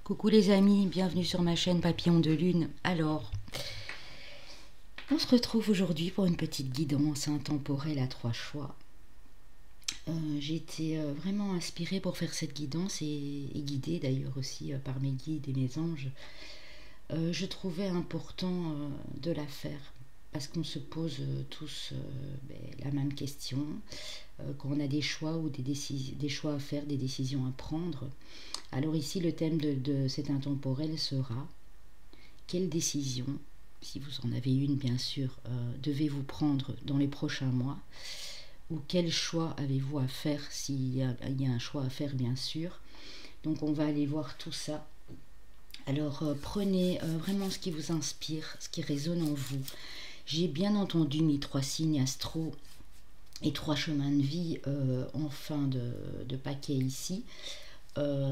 Coucou les amis, bienvenue sur ma chaîne Papillon de Lune. Alors, on se retrouve aujourd'hui pour une petite guidance intemporelle à 3 choix. J'ai été vraiment inspirée pour faire cette guidance et guidée d'ailleurs aussi par mes guides et mes anges. Je trouvais important de la faire parce qu'on se pose tous la même question, quand on a des choix ou des choix à faire, des décisions à prendre. Alors ici, le thème de cet intemporel sera: quelle décision, si vous en avez une bien sûr, devez-vous prendre dans les prochains mois, ou quel choix avez-vous à faire s'il y a un choix à faire bien sûr. Donc on va aller voir tout ça. Alors prenez vraiment ce qui vous inspire, ce qui résonne en vous. J'ai bien entendu mis 3 signes astro et 3 chemins de vie en fin de paquet ici.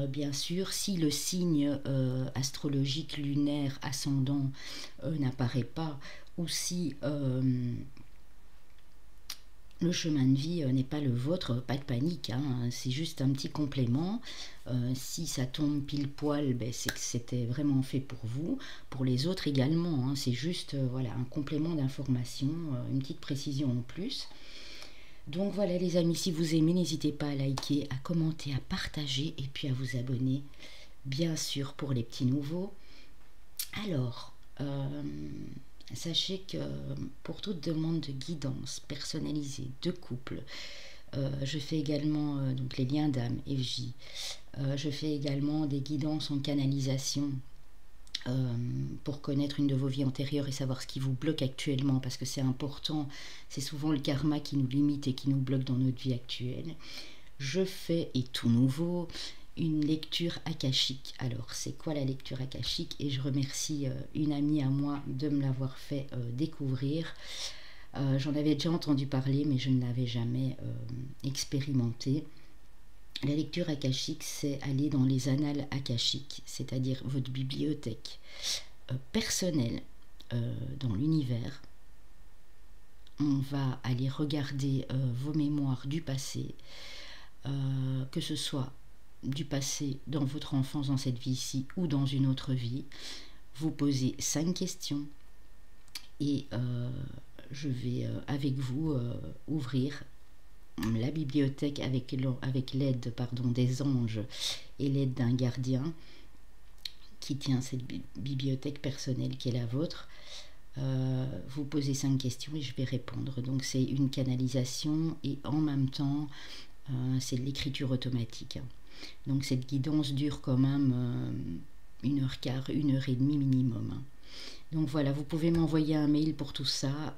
Bien sûr, si le signe astrologique lunaire ascendant n'apparaît pas, ou si le chemin de vie n'est pas le vôtre, pas de panique, hein, c'est juste un petit complément. Si ça tombe pile poil, c'est que c'était vraiment fait pour vous, pour les autres également, hein, c'est juste voilà, un complément d'information, une petite précision en plus. Donc voilà les amis, si vous aimez, n'hésitez pas à liker, à commenter, à partager et puis à vous abonner, bien sûr pour les petits nouveaux. Alors, sachez que pour toute demande de guidance personnalisée de couple, je fais également donc les liens d'âme, FJ. Je fais également des guidances en canalisation pour connaître une de vos vies antérieures et savoir ce qui vous bloque actuellement, parce que c'est important, c'est souvent le karma qui nous limite et qui nous bloque dans notre vie actuelle. Je fais, et tout nouveau, une lecture akashique. Alors c'est quoi la lecture akashique? Et je remercie une amie à moi de me l'avoir fait découvrir. J'en avais déjà entendu parler mais je ne l'avais jamais expérimenté. La lecture akashique, c'est aller dans les annales akashiques, c'est-à-dire votre bibliothèque personnelle dans l'univers. On va aller regarder vos mémoires du passé, que ce soit du passé dans votre enfance, dans cette vie-ci, ou dans une autre vie. Vous posez 5 questions et je vais avec vous ouvrir la bibliothèque avec l'aide des anges et l'aide d'un gardien qui tient cette bibliothèque personnelle qui est la vôtre. Vous posez 5 questions et je vais répondre. Donc c'est une canalisation et en même temps c'est de l'écriture automatique. Donc cette guidance dure quand même 1h15, 1h30 minimum. Donc voilà, vous pouvez m'envoyer un mail pour tout ça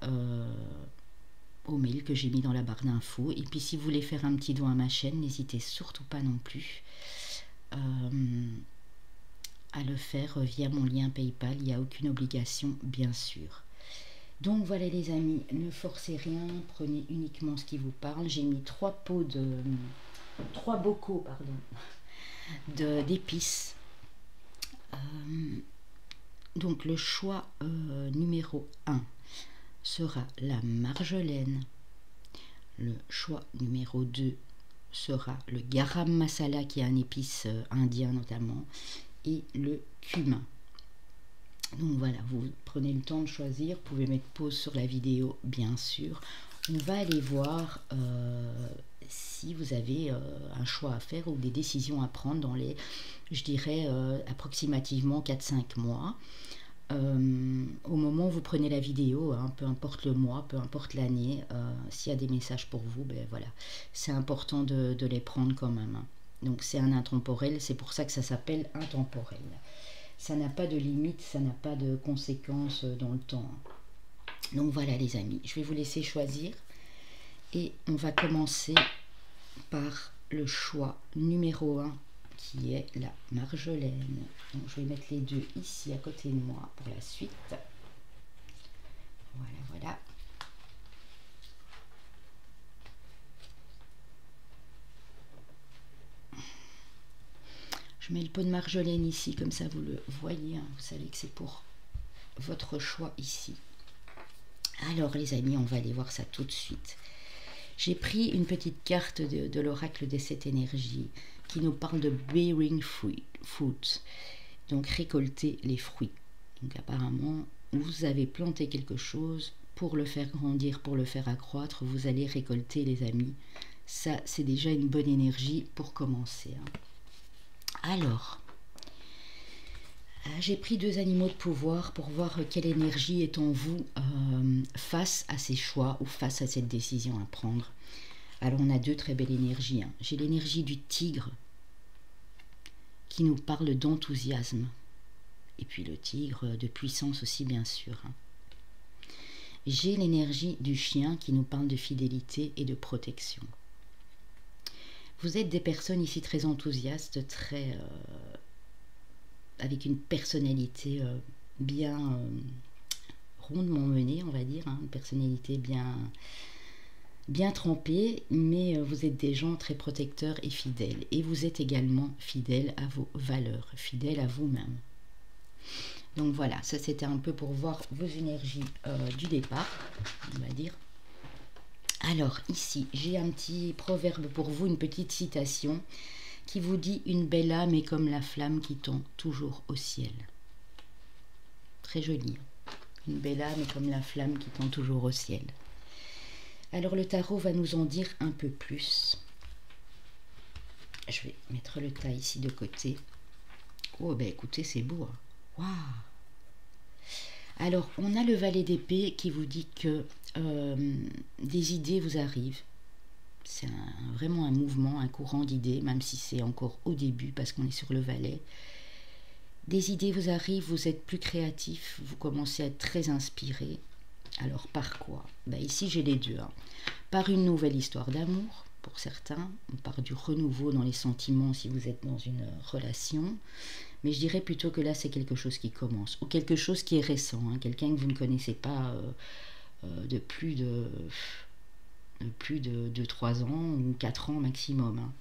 au mail que j'ai mis dans la barre d'infos. Et puis si vous voulez faire un petit don à ma chaîne, n'hésitez surtout pas non plus à le faire via mon lien PayPal. Il n'y a aucune obligation, bien sûr. Donc voilà les amis, ne forcez rien, prenez uniquement ce qui vous parle. J'ai mis 3 bocaux d'épices. Donc le choix numéro 1 sera la marjolaine. Le choix numéro 2 sera le garam masala, qui est un épice indien notamment, et le cumin. Donc voilà, vous prenez le temps de choisir, vous pouvez mettre pause sur la vidéo bien sûr. On va aller voir si vous avez un choix à faire ou des décisions à prendre dans les, je dirais, approximativement 4-5 mois. Au moment où vous prenez la vidéo, hein, peu importe le mois, peu importe l'année, s'il y a des messages pour vous, voilà, c'est important de les prendre quand même. Hein. Donc c'est un intemporel, c'est pour ça que ça s'appelle intemporel. Ça n'a pas de limite, ça n'a pas de conséquences dans le temps. Donc voilà les amis, je vais vous laisser choisir et on va commencer par le choix numéro 1 qui est la marjolaine. Donc je vais mettre les deux ici à côté de moi pour la suite. Voilà. Je mets le pot de marjolaine ici, comme ça vous le voyez, hein, vous savez que c'est pour votre choix ici. Alors les amis, on va aller voir ça tout de suite. J'ai pris une petite carte de l'oracle des 7 énergies qui nous parle de bearing fruit. Donc récolter les fruits. Donc apparemment, vous avez planté quelque chose pour le faire grandir, pour le faire accroître. Vous allez récolter, les amis. Ça, c'est déjà une bonne énergie pour commencer. Alors, j'ai pris 2 animaux de pouvoir pour voir quelle énergie est en vous face à ces choix ou face à cette décision à prendre. Alors, on a 2 très belles énergies. J'ai l'énergie du tigre qui nous parle d'enthousiasme. Et puis le tigre de puissance aussi, bien sûr. J'ai l'énergie du chien qui nous parle de fidélité et de protection. Vous êtes des personnes ici très enthousiastes, très avec une personnalité bien rondement menée, on va dire, une personnalité bien trempée, mais vous êtes des gens très protecteurs et fidèles. Et vous êtes également fidèles à vos valeurs, fidèles à vous-même. Donc voilà, ça c'était un peu pour voir vos énergies du départ, on va dire. Alors ici, j'ai un petit proverbe pour vous, une petite citation qui vous dit « Une belle âme est comme la flamme qui tend toujours au ciel ». Très joli. Une belle âme est comme la flamme qui tend toujours au ciel. Alors le tarot va nous en dire un peu plus. Je vais mettre le tas ici de côté. Oh ben écoutez, c'est beau. Waouh! Alors on a le valet d'épée qui vous dit que des idées vous arrivent. C'est vraiment un mouvement, un courant d'idées, même si c'est encore au début parce qu'on est sur le valet. Des idées vous arrivent, vous êtes plus créatif, vous commencez à être très inspiré. Alors par quoi? Ben ici j'ai les deux. Par une nouvelle histoire d'amour, pour certains, par du renouveau dans les sentiments si vous êtes dans une relation. Mais je dirais plutôt que là c'est quelque chose qui commence, ou quelque chose qui est récent, quelqu'un que vous ne connaissez pas de plus de 3 ans ou 4 ans maximum.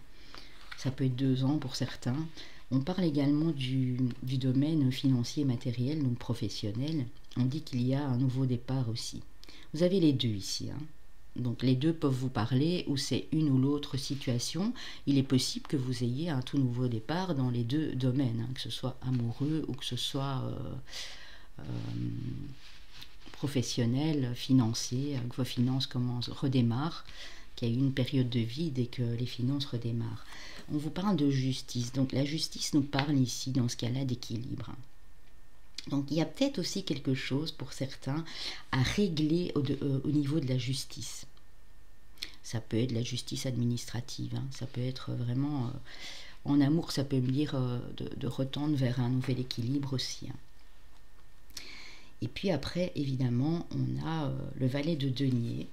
Ça peut être 2 ans pour certains. On parle également du domaine financier, matériel, donc professionnel. On dit qu'il y a un nouveau départ aussi. Vous avez les deux ici. Donc les deux peuvent vous parler, ou c'est une ou l'autre situation. Il est possible que vous ayez un tout nouveau départ dans les deux domaines, que ce soit amoureux ou que ce soit professionnel, financier, que vos finances redémarrent, qu'il y a eu une période de vide et que les finances redémarrent. On vous parle de justice. Donc la justice nous parle ici, dans ce cas-là, d'équilibre. Donc il y a peut-être aussi quelque chose pour certains à régler au niveau de la justice. Ça peut être la justice administrative, ça peut être vraiment en amour, ça peut me dire de retendre vers un nouvel équilibre aussi. Et puis après, évidemment, on a le valet de denier.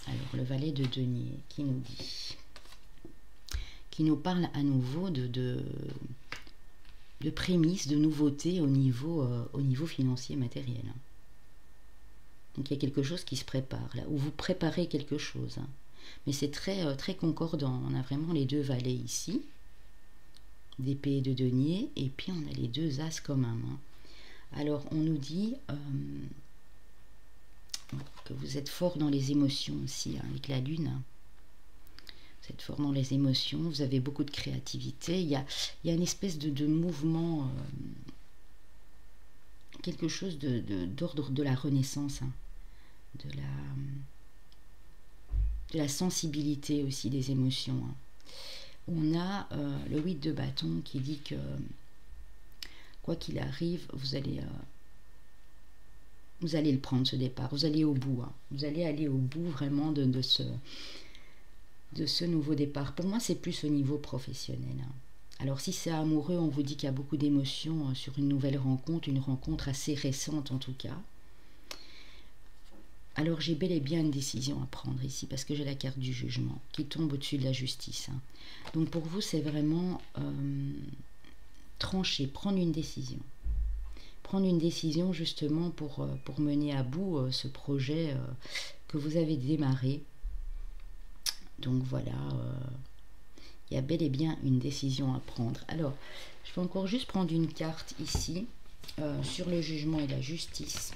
Alors le valet de denier qui nous dit, qui nous parle à nouveau de prémices, de nouveautés au niveau financier et matériel. Donc il y a quelque chose qui se prépare là, ou vous préparez quelque chose. Mais c'est très, très concordant. On a vraiment les deux valets ici, d'épée et de denier, et puis on a les deux as communs. Alors on nous dit que vous êtes fort dans les émotions aussi, avec la lune. Vous êtes fort dans les émotions, vous avez beaucoup de créativité. Il y a une espèce de mouvement, quelque chose d'ordre de la renaissance, de la sensibilité aussi des émotions. On a le 8 de bâton qui dit que quoi qu'il arrive, vous allez le prendre, ce départ, vous allez au bout, vous allez aller au bout vraiment de ce nouveau départ. Pour moi, c'est plus au niveau professionnel. Alors si c'est amoureux, on vous dit qu'il y a beaucoup d'émotions sur une nouvelle rencontre, une rencontre assez récente en tout cas. Alors j'ai bel et bien une décision à prendre ici, parce que j'ai la carte du jugement qui tombe au-dessus de la justice. Donc pour vous, c'est vraiment trancher, prendre une décision. Prendre une décision justement pour mener à bout ce projet que vous avez démarré. Donc voilà, il y a bel et bien une décision à prendre. Alors, je vais encore juste prendre une carte ici, sur le jugement et la justice,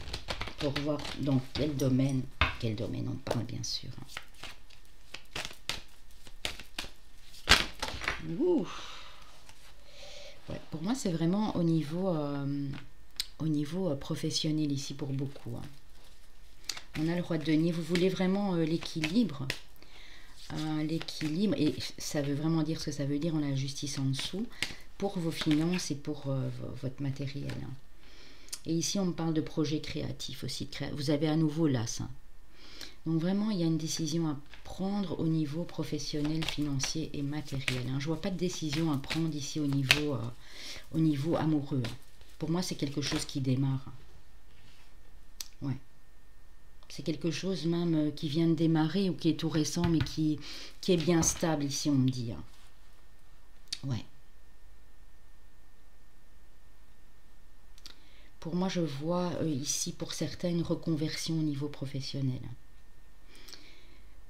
pour voir dans quel domaine on parle, bien sûr. Ouh. Ouais, pour moi, c'est vraiment au niveau professionnel ici pour beaucoup, hein. On a le roi de denier. Vous voulez vraiment l'équilibre. L'équilibre, et ça veut vraiment dire ce que ça veut dire, on a la justice en dessous, pour vos finances et pour votre matériel, hein. Et ici, on me parle de projets créatifs aussi. Vous avez à nouveau l'as, hein. Donc vraiment, il y a une décision à prendre au niveau professionnel, financier et matériel, hein. Je ne vois pas de décision à prendre ici au niveau amoureux, hein. Pour moi, c'est quelque chose qui démarre. Ouais. C'est quelque chose même qui vient de démarrer ou qui est tout récent, mais qui est bien stable ici, on me dit, hein. Ouais. Pour moi, je vois ici, pour certains, une reconversion au niveau professionnel.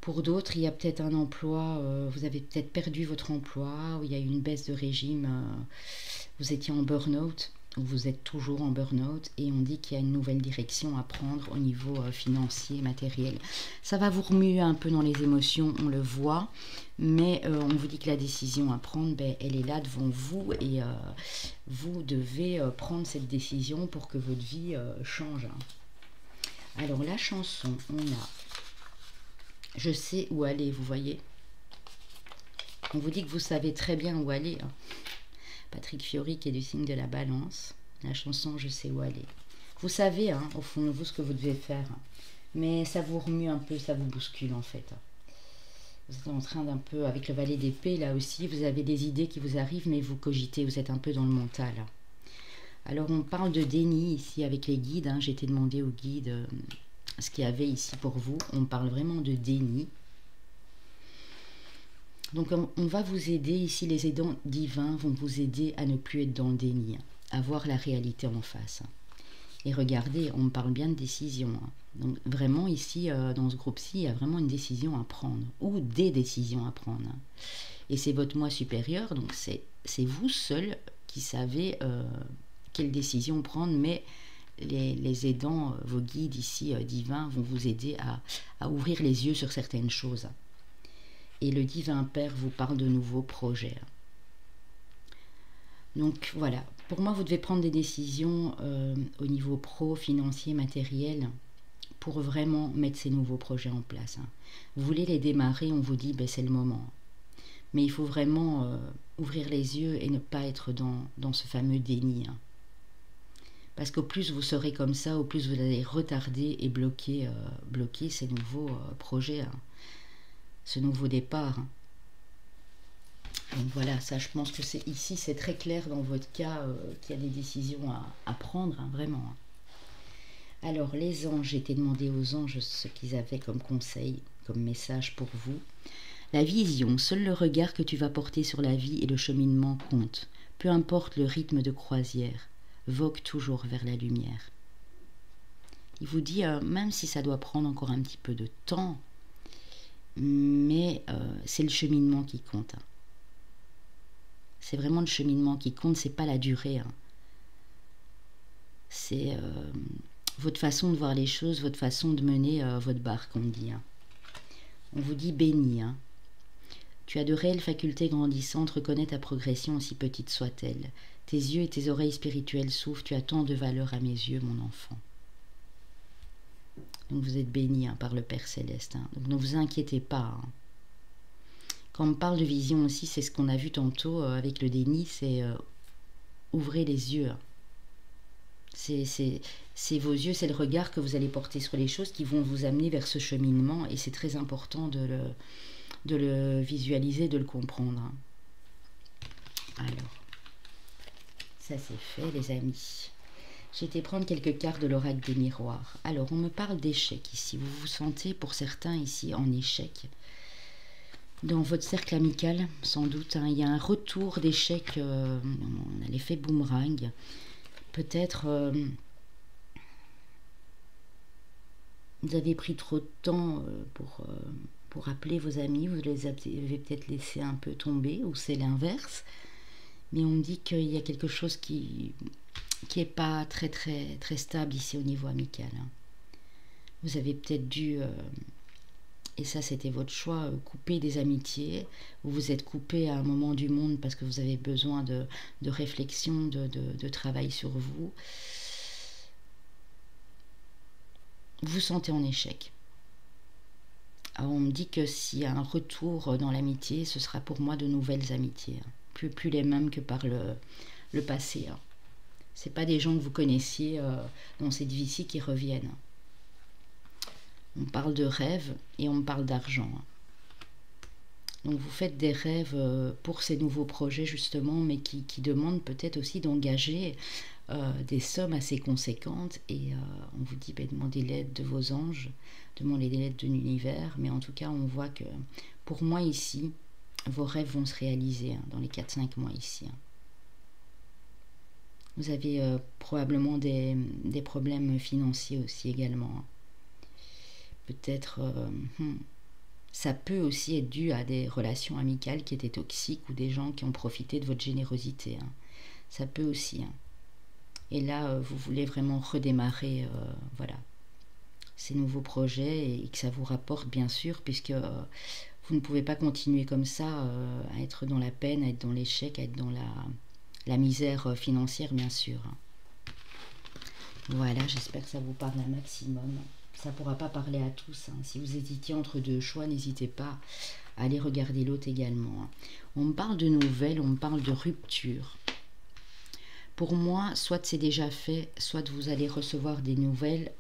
Pour d'autres, il y a peut-être un emploi, vous avez peut-être perdu votre emploi, ou il y a eu une baisse de régime, vous étiez en burn-out, ou vous êtes toujours en burn-out, et on dit qu'il y a une nouvelle direction à prendre au niveau financier, matériel. Ça va vous remuer un peu dans les émotions, on le voit, mais on vous dit que la décision à prendre, ben, elle est là devant vous, et vous devez prendre cette décision pour que votre vie change. Alors la chanson, on a « Je sais où aller », vous voyez. On vous dit que vous savez très bien où aller, hein. Patrick Fiori qui est du signe de la balance. La chanson « Je sais où aller ». Vous savez, hein, au fond de vous, ce que vous devez faire. Mais ça vous remue un peu, ça vous bouscule en fait. Vous êtes en train d'un peu, avec le valet d'épée, là aussi, vous avez des idées qui vous arrivent, mais vous cogitez, vous êtes un peu dans le mental. Alors on parle de déni ici avec les guides, hein. J'ai été demandé aux guides ce qu'il y avait ici pour vous. On parle vraiment de déni. Donc on va vous aider ici, les aidants divins vont vous aider à ne plus être dans le déni, à voir la réalité en face. Et regardez, on me parle bien de décision, hein. Donc vraiment ici, dans ce groupe-ci, il y a vraiment une décision à prendre, ou des décisions à prendre. Et c'est votre moi supérieur, donc c'est vous seul qui savez quelle décision prendre, mais les aidants, vos guides ici divins vont vous aider à ouvrir les yeux sur certaines choses. Et le divin Père vous parle de nouveaux projets. Donc voilà, pour moi vous devez prendre des décisions au niveau pro, financier, matériel, pour vraiment mettre ces nouveaux projets en place, hein. Vous voulez les démarrer, on vous dit ben, c'est le moment. Mais il faut vraiment ouvrir les yeux et ne pas être dans ce fameux déni, hein. Parce qu'au plus vous serez comme ça, au plus vous allez retarder et bloquer ces nouveaux projets, hein, ce nouveau départ, hein. Donc voilà, ça je pense que c'est ici, c'est très clair dans votre cas qu'il y a des décisions à prendre, hein, vraiment, hein. Alors les anges, j'ai été demandé aux anges ce qu'ils avaient comme conseil, comme message pour vous. La vision, seul le regard que tu vas porter sur la vie et le cheminement compte. Peu importe le rythme de croisière, vogue toujours vers la lumière. Il vous dit, même si ça doit prendre encore un petit peu de temps, mais c'est le cheminement qui compte, hein. C'est vraiment le cheminement qui compte, c'est pas la durée, hein. C'est votre façon de voir les choses, votre façon de mener votre barque, on dit, hein. On vous dit béni, hein. Tu as de réelles facultés grandissantes, reconnais ta progression aussi petite soit-elle. Tes yeux et tes oreilles spirituelles s'ouvrent, tu as tant de valeur à mes yeux, mon enfant. Donc vous êtes béni, hein, par le Père Céleste, hein. Donc ne vous inquiétez pas, hein. Quand on parle de vision aussi, c'est ce qu'on a vu tantôt avec le déni, c'est ouvrez les yeux, hein. C'est vos yeux, c'est le regard que vous allez porter sur les choses qui vont vous amener vers ce cheminement, et c'est très important de le visualiser, de le comprendre, hein. Alors, ça c'est fait les amis. J'ai été prendre quelques cartes de l'oracle des miroirs. Alors, on me parle d'échec ici. Vous vous sentez pour certains ici en échec. Dans votre cercle amical, sans doute, hein, il y a un retour d'échec, on a l'effet boomerang. Peut-être vous avez pris trop de temps pour appeler vos amis, vous les avez peut-être laissé un peu tomber, ou c'est l'inverse. Mais on me dit qu'il y a quelque chose qui n'est pas très, très, très stable ici au niveau amical, hein. Vous avez peut-être dû Et ça, c'était votre choix, couper des amitiés. Vous vous êtes coupé à un moment du monde parce que vous avez besoin de réflexion, de travail sur vous. Vous vous sentez en échec. Alors, on me dit que s'il y a un retour dans l'amitié, ce sera pour moi de nouvelles amitiés. Plus les mêmes que par le passé. Ce n'est pas des gens que vous connaissiez dans cette vie-ci qui reviennent. On parle de rêves et on parle d'argent. Donc vous faites des rêves pour ces nouveaux projets justement, mais qui demandent peut-être aussi d'engager des sommes assez conséquentes. Et on vous dit, demandez l'aide de vos anges, demandez l'aide de l'univers. Mais en tout cas, on voit que pour moi ici, vos rêves vont se réaliser dans les 4-5 mois ici. Vous avez probablement des problèmes financiers aussi également. Peut-être, ça peut aussi être dû à des relations amicales qui étaient toxiques ou des gens qui ont profité de votre générosité. Ça peut aussi. Et là, vous voulez vraiment redémarrer, voilà, ces nouveaux projets et que ça vous rapporte bien sûr, puisque vous ne pouvez pas continuer comme ça à être dans la peine, à être dans l'échec, à être dans la misère financière, bien sûr. Voilà, j'espère que ça vous parle un maximum. Ça ne pourra pas parler à tous. Si vous hésitiez entre deux choix, n'hésitez pas à aller regarder l'autre également. On me parle de nouvelles, on me parle de rupture. Pour moi, soit c'est déjà fait, soit vous allez recevoir des nouvelles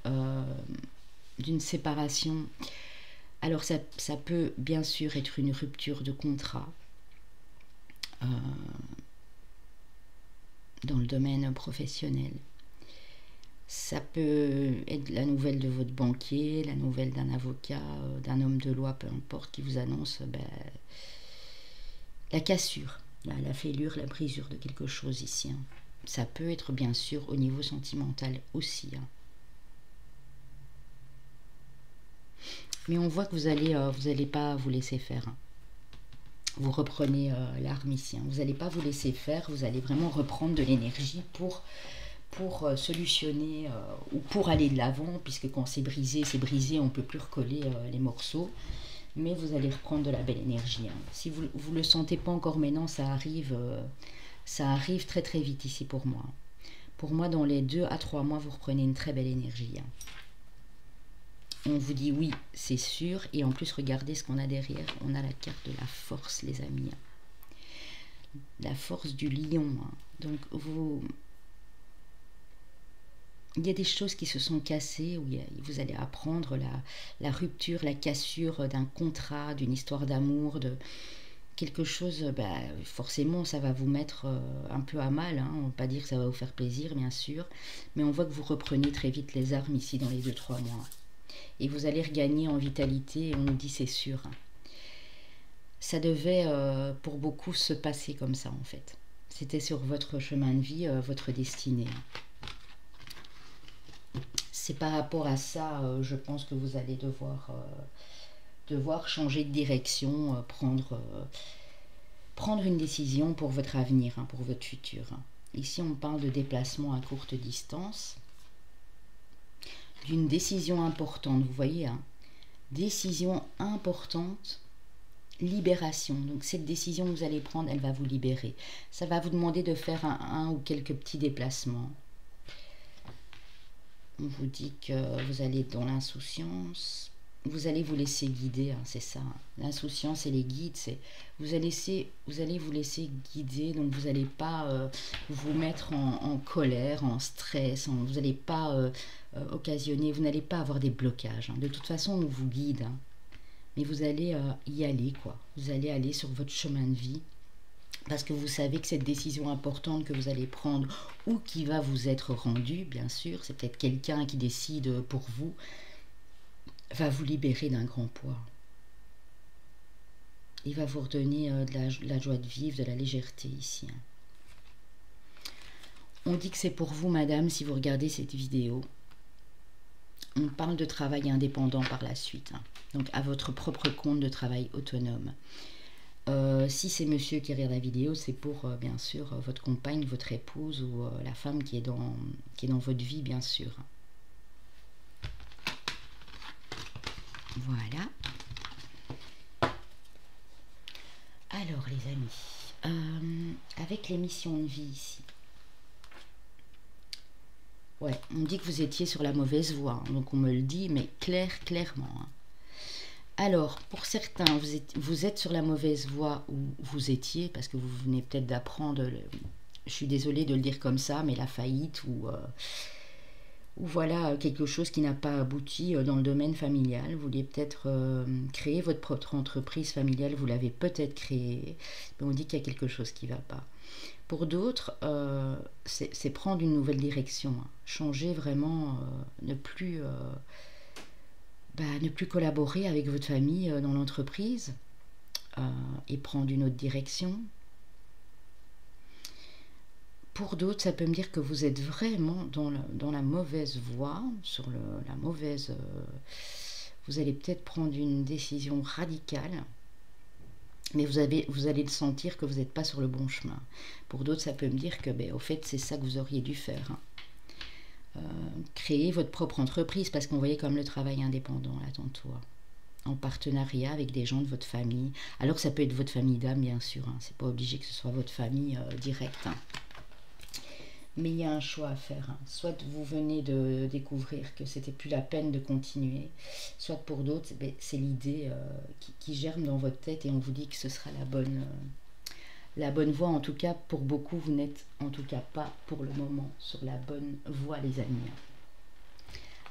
d'une séparation. Alors ça peut bien sûr être une rupture de contrat dans le domaine professionnel. Ça peut être la nouvelle de votre banquier, la nouvelle d'un avocat, d'un homme de loi, peu importe, qui vous annonce la cassure, la fêlure, la brisure de quelque chose ici. Ça peut être bien sûr au niveau sentimental aussi. Mais on voit que vous allez pas vous laisser faire. Vous reprenez l'arme ici. Vous n'allez pas vous laisser faire, vous allez vraiment reprendre de l'énergie pour solutionner ou pour aller de l'avant, puisque quand c'est brisé, on ne peut plus recoller les morceaux. Mais vous allez reprendre de la belle énergie. Si vous ne le sentez pas encore maintenant, ça arrive très très vite ici pour moi. Pour moi, dans les 2 à 3 mois, vous reprenez une très belle énergie. On vous dit oui, c'est sûr. Et en plus, regardez ce qu'on a derrière. On a la carte de la force, les amis. La force du lion. Donc, il y a des choses qui se sont cassées, où vous allez apprendre la rupture, la cassure d'un contrat, d'une histoire d'amour, de quelque chose, forcément ça va vous mettre un peu à mal, on ne va pas dire que ça va vous faire plaisir bien sûr, mais on voit que vous reprenez très vite les armes ici dans les 2-3 mois. Et vous allez regagner en vitalité, et on nous dit c'est sûr. Ça devait pour beaucoup se passer comme ça en fait. C'était sur votre chemin de vie, votre destinée. C'est par rapport à ça, je pense que vous allez devoir changer de direction, prendre une décision pour votre avenir, pour votre futur. Ici, on parle de déplacement à courte distance, d'une décision importante, vous voyez, décision importante, libération. Donc cette décision que vous allez prendre, elle va vous libérer. Ça va vous demander de faire un ou quelques petits déplacements. On vous dit que vous allez dans l'insouciance, vous allez vous laisser guider, c'est ça. L'insouciance et les guides, c'est vous allez vous laisser guider, donc vous n'allez pas vous mettre en colère, en stress, vous n'allez pas occasionner, vous n'allez pas avoir des blocages. De toute façon, on vous guide, mais vous allez y aller, quoi. Vous allez aller sur votre chemin de vie. Parce que vous savez que cette décision importante que vous allez prendre ou qui va vous être rendue, bien sûr, c'est peut-être quelqu'un qui décide pour vous, va vous libérer d'un grand poids. Il va vous redonner de la joie de vivre, de la légèreté ici. On dit que c'est pour vous, madame, si vous regardez cette vidéo. On parle de travail indépendant par la suite. Donc à votre propre compte de travail autonome. Si c'est monsieur qui regarde la vidéo, c'est pour bien sûr votre compagne, votre épouse ou la femme qui est dans votre vie, bien sûr. Voilà. Alors les amis, avec les missions de vie ici, ouais, on me dit que vous étiez sur la mauvaise voie, hein, donc on me le dit, mais clairement. Hein. Alors, pour certains, vous êtes sur la mauvaise voie où vous étiez, parce que vous venez peut-être d'apprendre, je suis désolée de le dire comme ça, mais la faillite ou voilà quelque chose qui n'a pas abouti dans le domaine familial. Vous vouliez peut-être créer votre propre entreprise familiale, vous l'avez peut-être créée, mais on dit qu'il y a quelque chose qui ne va pas. Pour d'autres, c'est prendre une nouvelle direction, hein. Changer vraiment, ne plus collaborer avec votre famille dans l'entreprise et prendre une autre direction. Pour d'autres, ça peut me dire que vous êtes vraiment dans la mauvaise voie, la mauvaise... vous allez peut-être prendre une décision radicale, mais vous allez le sentir que vous n'êtes pas sur le bon chemin. Pour d'autres, ça peut me dire que, au fait, c'est ça que vous auriez dû faire. Hein. Créer votre propre entreprise, parce qu'on voyait comme le travail indépendant, là, tantôt. En partenariat avec des gens de votre famille. Alors ça peut être votre famille d'âme, bien sûr. Hein. C'est pas obligé que ce soit votre famille directe. Hein. Mais il y a un choix à faire. Hein. Soit vous venez de découvrir que c'était plus la peine de continuer, soit pour d'autres, c'est l'idée qui germe dans votre tête et on vous dit que ce sera la bonne voie. En tout cas, pour beaucoup, vous n'êtes en tout cas pas pour le moment sur la bonne voie, les amis.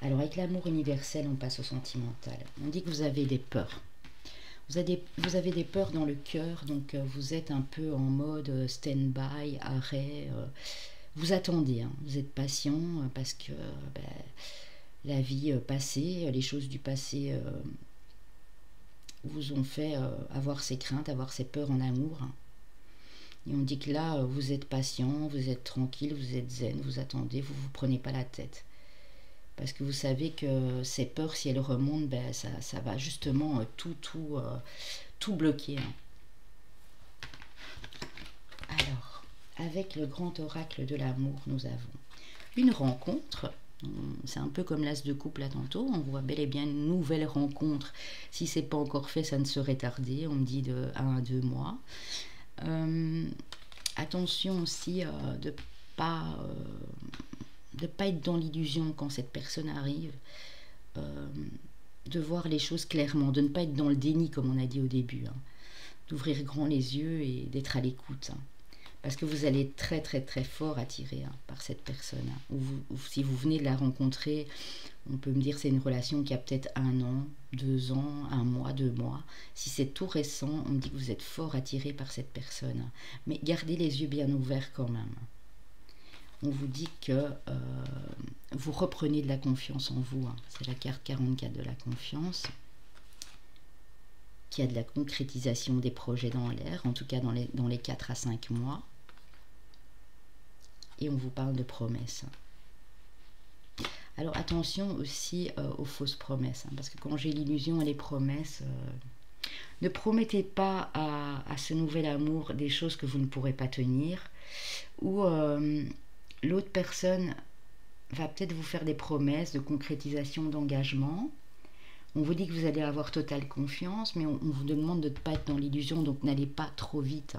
Alors avec l'amour universel, on passe au sentimental. On dit que vous avez des peurs. Vous avez des peurs dans le cœur, donc vous êtes un peu en mode stand-by, arrêt. Vous attendez, hein, vous êtes patient parce que la vie passée, les choses du passé vous ont fait avoir ces craintes, avoir ces peurs en amour. Hein. Et on dit que là, vous êtes patient, vous êtes tranquille, vous êtes zen, vous attendez, vous ne vous prenez pas la tête. Parce que vous savez que ces peurs, si elles remontent, ça va justement tout bloquer. Hein. Alors, avec le grand oracle de l'amour, nous avons une rencontre. C'est un peu comme l'as de coupe là tantôt. On voit bel et bien une nouvelle rencontre. Si c'est pas encore fait, ça ne serait tardé. On me dit de 1 à 2 mois. Attention aussi de pas être dans l'illusion quand cette personne arrive. De voir les choses clairement, de ne pas être dans le déni comme on a dit au début. Hein. D'ouvrir grand les yeux et d'être à l'écoute. Hein. Parce que vous allez être très très très fort attiré par cette personne. Ou si vous venez de la rencontrer, on peut me dire que c'est une relation qui a peut-être 1 an, 2 ans, 1 mois, 2 mois. Si c'est tout récent, on me dit que vous êtes fort attiré par cette personne. Mais gardez les yeux bien ouverts quand même. On vous dit que vous reprenez de la confiance en vous. Hein. C'est la carte 44 de la confiance. Qu'il y a de la concrétisation des projets dans l'air, en tout cas dans les 4 à 5 mois. Et on vous parle de promesses. Alors attention aussi aux fausses promesses, hein, parce que quand j'ai l'illusion et les promesses, ne promettez pas à ce nouvel amour des choses que vous ne pourrez pas tenir, ou l'autre personne va peut-être vous faire des promesses de concrétisation d'engagement. On vous dit que vous allez avoir totale confiance, mais on vous demande de ne pas être dans l'illusion, donc n'allez pas trop vite.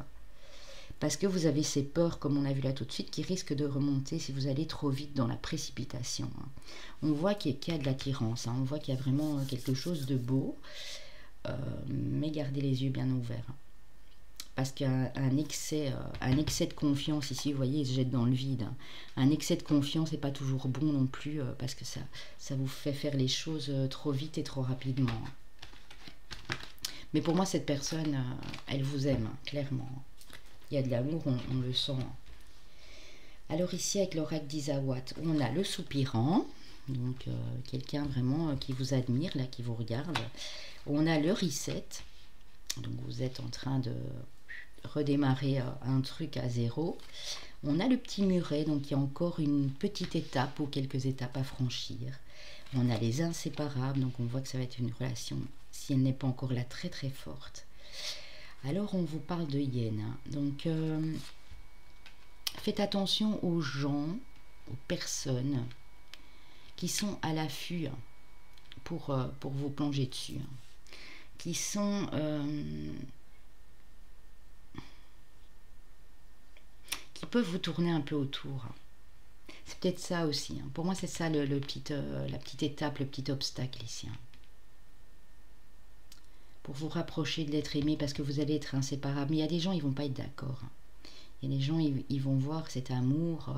Parce que vous avez ces peurs, comme on a vu là tout de suite, qui risquent de remonter si vous allez trop vite dans la précipitation. On voit qu'il y a de l'attirance, on voit qu'il y a vraiment quelque chose de beau, mais gardez les yeux bien ouverts. Parce qu'un excès de confiance, ici, vous voyez, il se jette dans le vide. Un excès de confiance n'est pas toujours bon non plus, parce que ça vous fait faire les choses trop vite et trop rapidement. Mais pour moi, cette personne, elle vous aime, clairement. Il y a de l'amour, on le sent. Alors ici, avec l'oracle d'Isawat, on a le soupirant, donc quelqu'un vraiment qui vous admire, là, qui vous regarde. On a le reset, donc vous êtes en train de redémarrer un truc à zéro. On a le petit muret, donc il y a encore une petite étape ou quelques étapes à franchir. On a les inséparables, donc on voit que ça va être une relation, si elle n'est pas encore là, très très forte. Alors on vous parle de Yen, hein. Donc faites attention aux gens, aux personnes qui sont à l'affût pour vous plonger dessus, hein. Qui sont peuvent vous tourner un peu autour. C'est peut-être ça aussi. Hein. Pour moi, c'est ça la petite étape, le petit obstacle ici. Hein. Pour vous rapprocher de l'être aimé, parce que vous allez être inséparables. Mais il y a des gens, ils ne vont pas être d'accord. Hein. Il y a des gens, ils vont voir cet amour,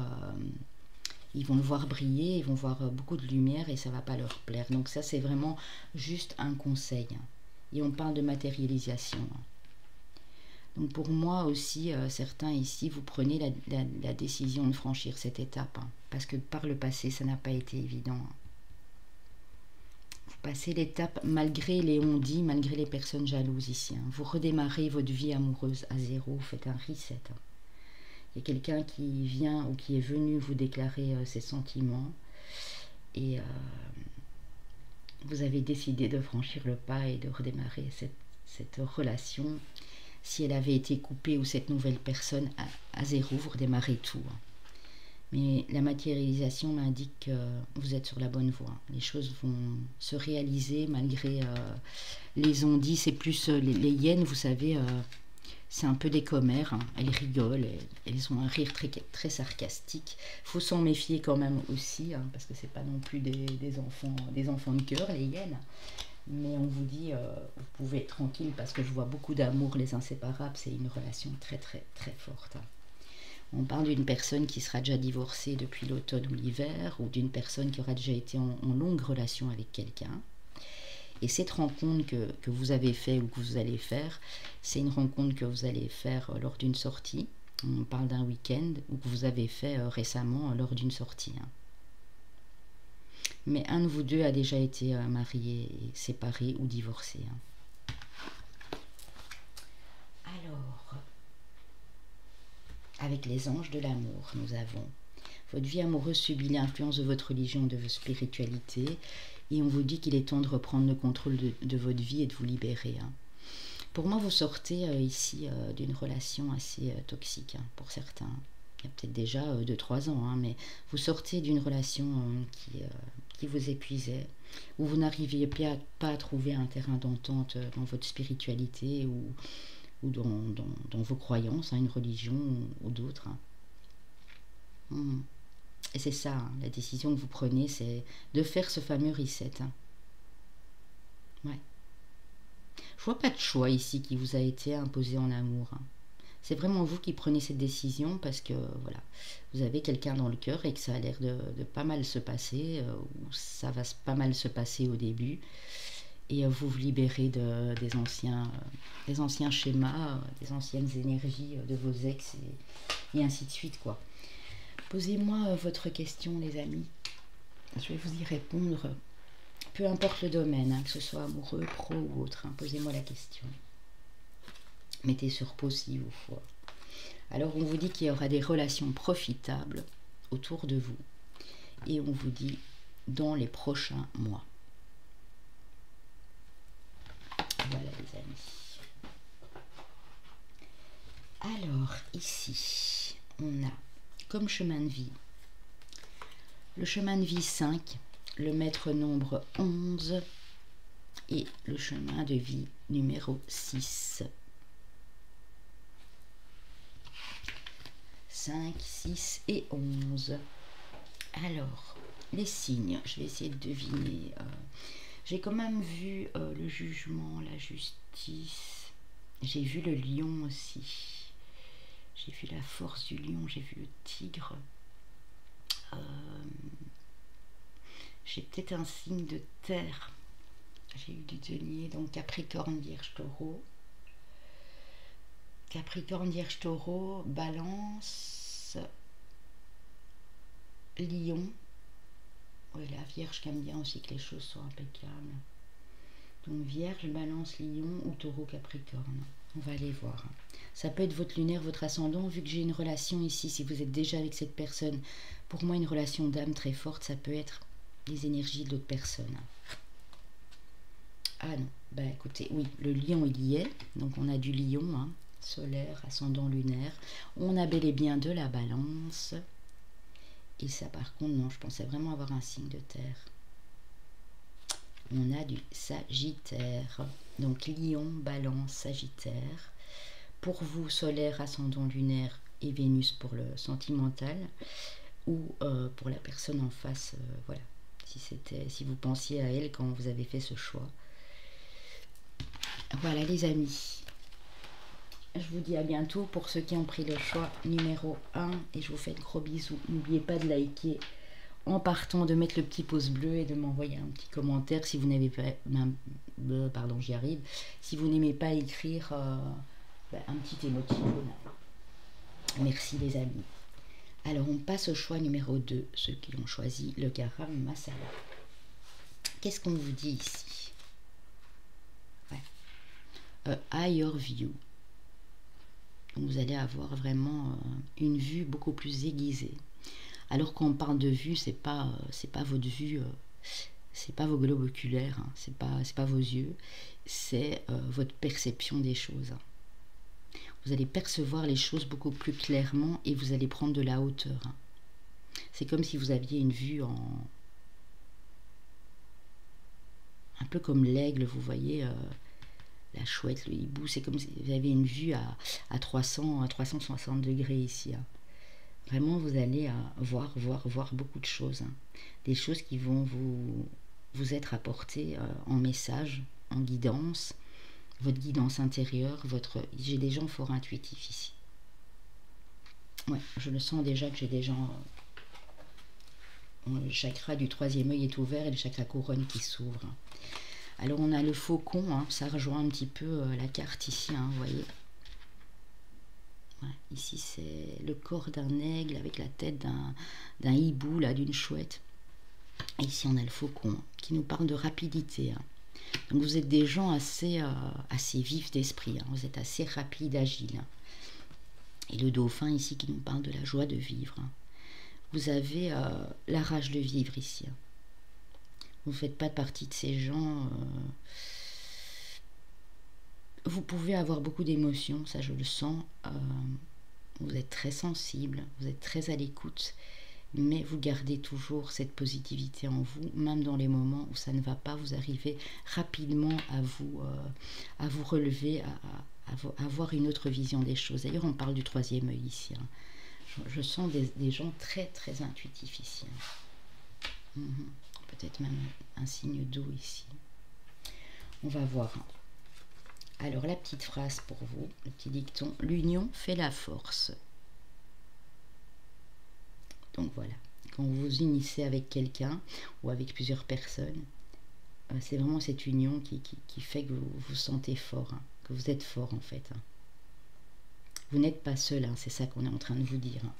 ils vont le voir briller, ils vont voir beaucoup de lumière et ça ne va pas leur plaire. Donc ça, c'est vraiment juste un conseil. Hein. Et on parle de matérialisation. Hein. Donc pour moi aussi, certains ici, vous prenez la décision de franchir cette étape. Hein, parce que par le passé, ça n'a pas été évident. Hein. Vous passez l'étape malgré les on-dit, malgré les personnes jalouses ici. Hein. Vous redémarrez votre vie amoureuse à zéro, vous faites un reset. Hein. Il y a quelqu'un qui vient ou qui est venu vous déclarer ses sentiments. Et vous avez décidé de franchir le pas et de redémarrer cette relation. Si elle avait été coupée ou cette nouvelle personne à zéro, vous redémarrez tout. Mais la matérialisation m'indique que vous êtes sur la bonne voie. Les choses vont se réaliser malgré les on-dit. C'est plus les hyènes, vous savez, c'est un peu des commères. Hein. Elles rigolent, elles ont un rire très sarcastique. Il faut s'en méfier quand même aussi, hein, parce que c'est pas non plus des enfants de cœur, les hyènes. Mais on vous dit, vous pouvez être tranquille parce que je vois beaucoup d'amour, les inséparables, c'est une relation très très très forte. On parle d'une personne qui sera déjà divorcée depuis l'automne ou l'hiver, ou d'une personne qui aura déjà été en longue relation avec quelqu'un. Et cette rencontre que vous avez fait ou que vous allez faire, c'est une rencontre que vous allez faire lors d'une sortie. On parle d'un week-end ou que vous avez fait récemment lors d'une sortie. Hein. Mais un de vous deux a déjà été marié, séparé ou divorcé. Hein. Alors, avec les anges de l'amour, nous avons votre vie amoureuse subit l'influence de votre religion, de votre spiritualité, et on vous dit qu'il est temps de reprendre le contrôle de votre vie et de vous libérer. Hein. Pour moi, vous sortez ici d'une relation assez toxique, hein, pour certains. Il y a peut-être déjà 2-3 ans, hein, mais vous sortez d'une relation qui vous épuisait, où vous n'arriviez pas à trouver un terrain d'entente dans votre spiritualité ou dans vos croyances, hein, une religion ou d'autres. Hein. Et c'est ça, hein, la décision que vous prenez, c'est de faire ce fameux reset. Hein. Ouais. Je vois pas de choix ici qui vous a été imposé en amour. Hein. C'est vraiment vous qui prenez cette décision parce que voilà, vous avez quelqu'un dans le cœur et que ça a l'air de pas mal se passer, ou ça va pas mal se passer au début. Et vous vous libérez des anciens schémas, des anciennes énergies de vos ex et ainsi de suite, quoi. Posez-moi votre question, les amis. Je vais vous y répondre. Peu importe le domaine, hein, que ce soit amoureux, pro ou autre. Hein, posez-moi la question. Mettez sur pause s'il vous faut. Alors, on vous dit qu'il y aura des relations profitables autour de vous. Et on vous dit dans les prochains mois. Voilà, les amis. Alors, ici, on a comme chemin de vie le chemin de vie 5, le maître nombre 11 et le chemin de vie numéro 6. 5, 6 et 11. Alors, les signes, je vais essayer de deviner. J'ai quand même vu le jugement, la justice. J'ai vu le lion aussi. J'ai vu la force du lion, j'ai vu le tigre. J'ai peut-être un signe de terre. J'ai eu du denier, donc Capricorne, Vierge, Taureau. Capricorne, Vierge, Taureau, Balance, Lion. Oui, la Vierge qui aime bien aussi que les choses soient impeccables. Donc Vierge, Balance, Lion ou Taureau, Capricorne. On va aller voir. Ça peut être votre lunaire, votre ascendant. Vu que j'ai une relation ici, si vous êtes déjà avec cette personne, pour moi une relation d'âme très forte, ça peut être les énergies de l'autre personne. Ah non, bah écoutez, oui, le lion il y est. Donc on a du lion, hein, solaire, ascendant, lunaire. On a bel et bien de la balance. Et ça par contre, non, je pensais vraiment avoir un signe de terre. On a du Sagittaire. Donc Lion, Balance, Sagittaire. Pour vous, solaire, ascendant, lunaire et Vénus pour le sentimental, ou pour la personne en face, voilà, si vous pensiez à elle quand vous avez fait ce choix. Voilà les amis, je vous dis à bientôt pour ceux qui ont pris le choix numéro 1 et je vous fais de gros bisous. N'oubliez pas de liker en partant, de mettre le petit pouce bleu et de m'envoyer un petit commentaire si vous n'avez pas, pardon, j'y arrive, si vous n'aimez pas écrire un petit émoticône. Merci les amis. Alors on passe au choix numéro 2, ceux qui ont choisi le Garam Masala. Qu'est-ce qu'on vous dit ici? A higher view. Donc vous allez avoir vraiment une vue beaucoup plus aiguisée. Alors quand on parle de vue, c'est pas votre vue, c'est pas vos globes oculaires, hein, c'est pas vos yeux, c'est votre perception des choses. Vous allez percevoir les choses beaucoup plus clairement et vous allez prendre de la hauteur. Hein. C'est comme si vous aviez une vue un peu comme l'aigle, vous voyez, la chouette, le hibou, c'est comme si vous avez une vue à 360 degrés ici. Hein. Vraiment, vous allez voir beaucoup de choses. Hein. Des choses qui vont vous être apportées en message, en guidance, votre guidance intérieure, j'ai des gens fort intuitifs ici. Ouais, je le sens déjà que j'ai des gens... le chakra du 3e œil est ouvert et le chakra couronne qui s'ouvre. Alors on a le faucon, hein, ça rejoint un petit peu la carte ici, hein, vous voyez. Ouais, ici c'est le corps d'un aigle avec la tête d'un hibou, là, d'une chouette. Et ici on a le faucon qui nous parle de rapidité. Hein. Donc vous êtes des gens assez vifs d'esprit, hein. Vous êtes assez rapides, agiles. Hein. Et le dauphin ici qui nous parle de la joie de vivre. Hein. Vous avez la rage de vivre ici. Hein. Vous ne faites pas partie de ces gens... Vous pouvez avoir beaucoup d'émotions, ça je le sens. Vous êtes très sensible, vous êtes très à l'écoute. Mais vous gardez toujours cette positivité en vous, même dans les moments où ça ne va pas, vous arrivez rapidement à vous relever, à avoir une autre vision des choses. D'ailleurs, on parle du 3e œil ici. Hein. Je sens des gens très très intuitifs ici. Hein. Peut-être même un signe d'eau ici. On va voir. Alors, la petite phrase pour vous, le petit dicton, l'union fait la force. Donc voilà, quand vous vous unissez avec quelqu'un ou avec plusieurs personnes, c'est vraiment cette union qui fait que vous vous sentez fort, hein, que vous êtes fort en fait. Hein. Vous n'êtes pas seul, hein, c'est ça qu'on est en train de vous dire. Hein.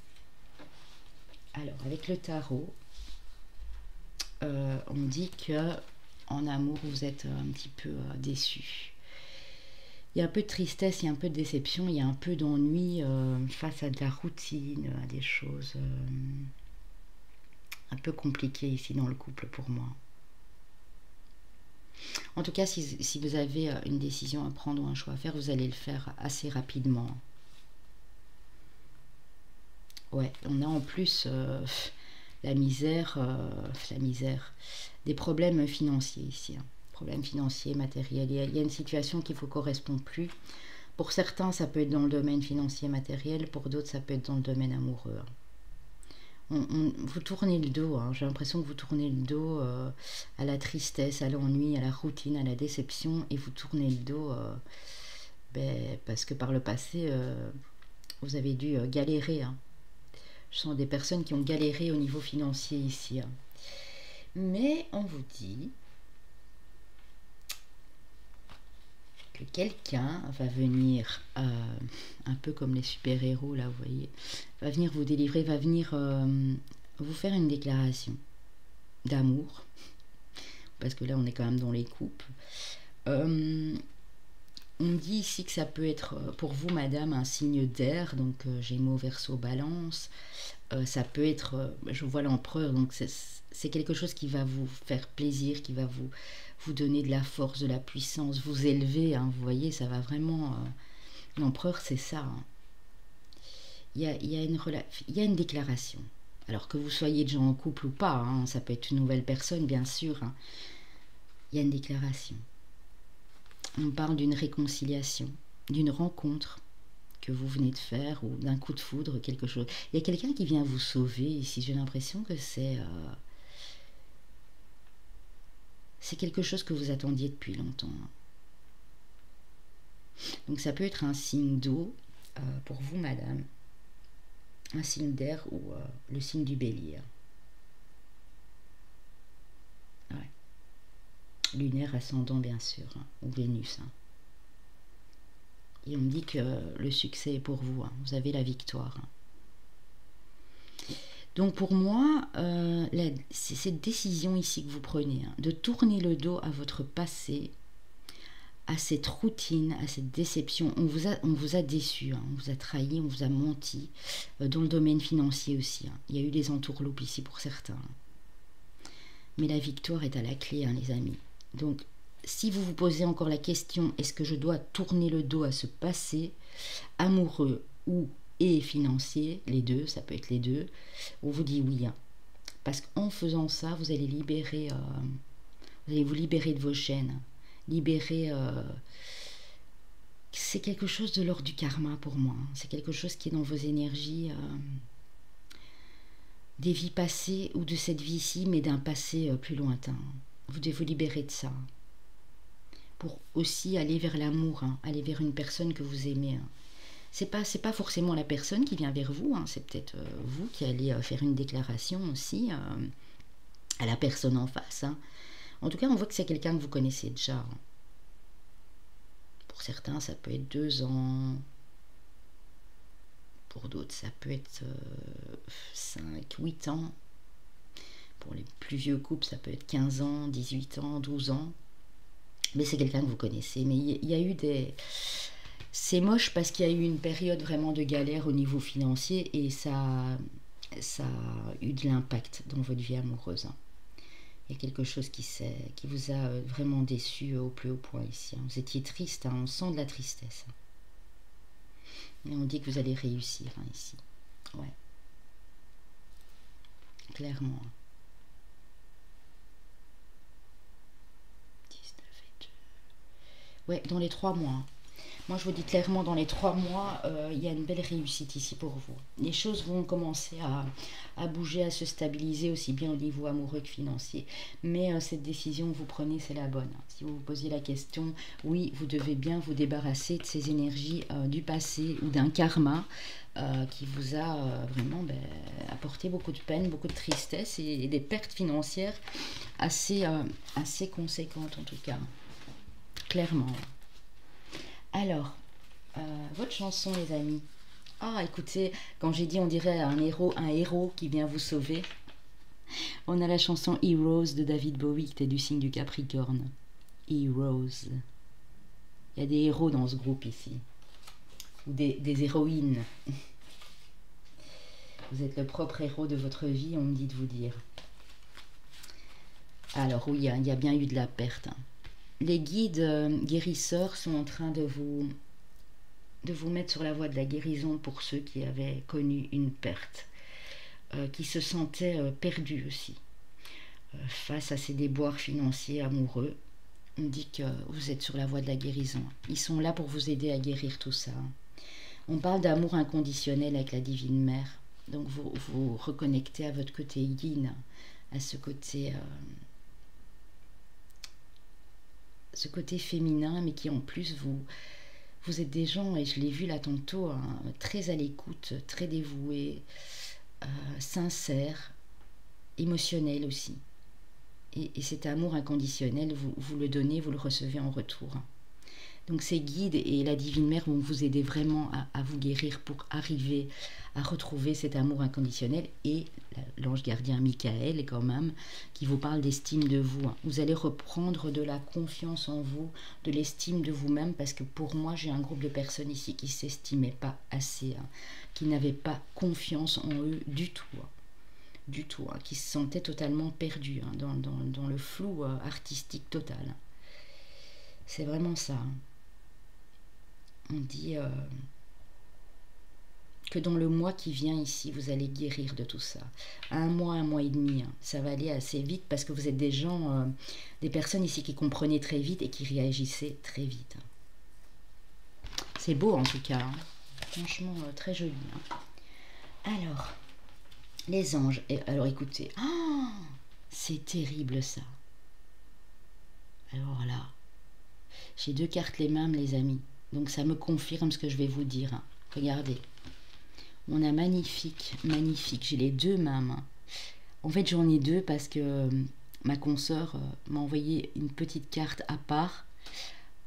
Alors, avec le tarot, on dit que en amour, vous êtes un petit peu déçu. Il y a un peu de tristesse, il y a un peu de déception, il y a un peu d'ennui face à de la routine, à des choses un peu compliquées ici dans le couple pour moi. En tout cas, si vous avez une décision à prendre ou un choix à faire, vous allez le faire assez rapidement. Ouais, on a en plus la misère, des problèmes financiers ici. Hein. Problèmes financiers, matériels. Il y a une situation qui ne vous correspond plus. Pour certains, ça peut être dans le domaine financier, matériel. Pour d'autres, ça peut être dans le domaine amoureux. Vous tournez le dos. Hein. J'ai l'impression que vous tournez le dos à la tristesse, à l'ennui, à la routine, à la déception. Et vous tournez le dos parce que par le passé, vous avez dû galérer. Hein. Je sens des personnes qui ont galéré au niveau financier ici. Hein. Mais on vous dit... que quelqu'un va venir, un peu comme les super-héros, là, vous voyez, va venir vous délivrer, va venir vous faire une déclaration d'amour, parce que là, on est quand même dans les couples. On dit ici que ça peut être, pour vous, madame, un signe d'air, donc Gémeaux, Verseau, Balance. Ça peut être, je vois l'empereur, donc c'est quelque chose qui va vous faire plaisir, qui va vous donner de la force, de la puissance, vous élever, hein, vous voyez, ça va vraiment... l'empereur, c'est ça. Hein. Il y a une déclaration. Alors que vous soyez déjà en couple ou pas, hein, ça peut être une nouvelle personne, bien sûr. Hein. Il y a une déclaration. On parle d'une réconciliation, d'une rencontre que vous venez de faire ou d'un coup de foudre, quelque chose. Il y a quelqu'un qui vient vous sauver ici. J'ai l'impression que c'est quelque chose que vous attendiez depuis longtemps. Donc ça peut être un signe d'eau pour vous, madame, un signe d'air ou le signe du bélier. Ouais. Lunaire ascendant, bien sûr, hein, ou Vénus. Hein. Et on me dit que le succès est pour vous, hein, vous avez la victoire. Hein. Donc pour moi, c'est cette décision ici que vous prenez, hein, de tourner le dos à votre passé, à cette routine, à cette déception. On vous a déçu, hein, on vous a trahi, on vous a menti, dans le domaine financier aussi. Hein. Il y a eu des entourloupes ici pour certains. Hein. Mais la victoire est à la clé, hein, les amis. Donc, si vous vous posez encore la question, est-ce que je dois tourner le dos à ce passé, amoureux ou et financier, les deux, ça peut être les deux, on vous dit oui. Hein. Parce qu'en faisant ça, vous allez vous libérer de vos chaînes. Libérer, c'est quelque chose de l'ordre du karma pour moi. Hein. C'est quelque chose qui est dans vos énergies, des vies passées ou de cette vie-ci, mais d'un passé plus lointain. Vous devez vous libérer de ça. Pour aussi aller vers l'amour, hein, aller vers une personne que vous aimez. Hein. C'est pas forcément la personne qui vient vers vous, hein, c'est peut-être vous qui allez faire une déclaration aussi à la personne en face. Hein. En tout cas, on voit que c'est quelqu'un que vous connaissez déjà. Hein. Pour certains, ça peut être 2 ans. Pour d'autres, ça peut être 5, 8 ans. Pour les plus vieux couples, ça peut être 15 ans, 18 ans, 12 ans. Mais c'est quelqu'un que vous connaissez. Mais il y a eu des... C'est moche parce qu'il y a eu une période vraiment de galère au niveau financier et ça a eu de l'impact dans votre vie amoureuse. Hein. Il y a quelque chose qui vous a vraiment déçu au plus haut point ici. Hein. Vous étiez triste, hein. On sent de la tristesse. Hein. Et on dit que vous allez réussir hein, ici. Ouais. Clairement. Hein. Ouais, dans les 3 mois. Hein. Moi, je vous dis clairement, dans les 3 mois, il y a une belle réussite ici pour vous. Les choses vont commencer à bouger, à se stabiliser, aussi bien au niveau amoureux que financier. Mais cette décision que vous prenez, c'est la bonne. Si vous vous posiez la question, oui, vous devez bien vous débarrasser de ces énergies du passé ou d'un karma qui vous a vraiment apporté beaucoup de peine, beaucoup de tristesse et des pertes financières assez conséquentes en tout cas. Clairement. Alors, votre chanson, les amis. Ah, écoutez, quand j'ai dit on dirait un héros qui vient vous sauver, on a la chanson Heroes de David Bowie, qui est du signe du Capricorne. Heroes. Il y a des héros dans ce groupe ici. Ou des héroïnes. Vous êtes le propre héros de votre vie, on me dit de vous dire. Alors oui, il y a bien eu de la perte. Hein. Les guides guérisseurs sont en train de vous mettre sur la voie de la guérison pour ceux qui avaient connu une perte, qui se sentaient perdus aussi. Face à ces déboires financiers, amoureux, on dit que vous êtes sur la voie de la guérison. Ils sont là pour vous aider à guérir tout ça. On parle d'amour inconditionnel avec la Divine Mère. Donc vous reconnectez à votre côté yin, à ce côté féminin, mais qui en plus vous êtes des gens, et je l'ai vu là tantôt, hein, très à l'écoute, très dévoués, sincères, émotionnels aussi. Et cet amour inconditionnel, vous le donnez, vous le recevez en retour. Donc ces guides et la Divine Mère vont vous aider vraiment à vous guérir pour arriver à retrouver cet amour inconditionnel, et l'ange gardien Michael quand même qui vous parle d'estime de vous. Vous allez reprendre de la confiance en vous, de l'estime de vous-même, parce que pour moi j'ai un groupe de personnes ici qui ne s'estimaient pas assez, hein, qui n'avaient pas confiance en eux du tout. Du tout, hein, qui se sentaient totalement perdus hein, dans le flou artistique total. C'est vraiment ça. Hein. On dit que dans le mois qui vient ici, vous allez guérir de tout ça. 1 mois et demi, hein, ça va aller assez vite parce que vous êtes des gens, des personnes ici qui comprenaient très vite et qui réagissaient très vite. C'est beau en tout cas. Hein. Franchement, très joli. Hein. Alors, les anges. Et, alors, écoutez. Oh, c'est terrible, ça. Alors là, j'ai 2 cartes les mêmes, les amis. Donc, ça me confirme ce que je vais vous dire. Hein. Regardez. On a magnifique, magnifique. J'ai les 2 mêmes. Hein. En fait, j'en ai 2 parce que ma consoeur m'a envoyé une petite carte à part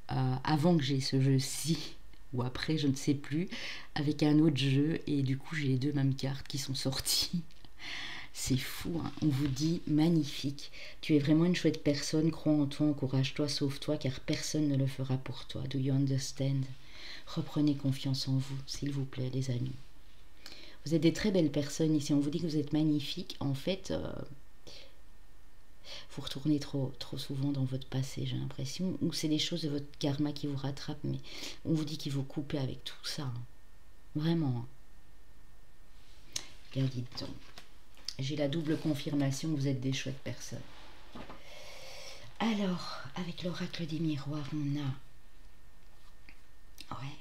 avant que j'ai ce jeu-ci, ou après, je ne sais plus, avec un autre jeu. Et du coup, j'ai les 2 mêmes cartes qui sont sorties. C'est fou, hein. On vous dit magnifique. Tu es vraiment une chouette personne. Crois en toi, encourage-toi, sauve-toi, car personne ne le fera pour toi. Do you understand? Reprenez confiance en vous, s'il vous plaît, les amis. Vous êtes des très belles personnes ici. On vous dit que vous êtes magnifiques. En fait, vous retournez trop souvent dans votre passé, j'ai l'impression. Ou c'est des choses de votre karma qui vous rattrapent. Mais on vous dit qu'il faut couper avec tout ça. Hein. Vraiment. Hein. Regardez donc. J'ai la double confirmation que vous êtes des chouettes personnes. Alors, avec l'oracle des miroirs, on a... Ouais.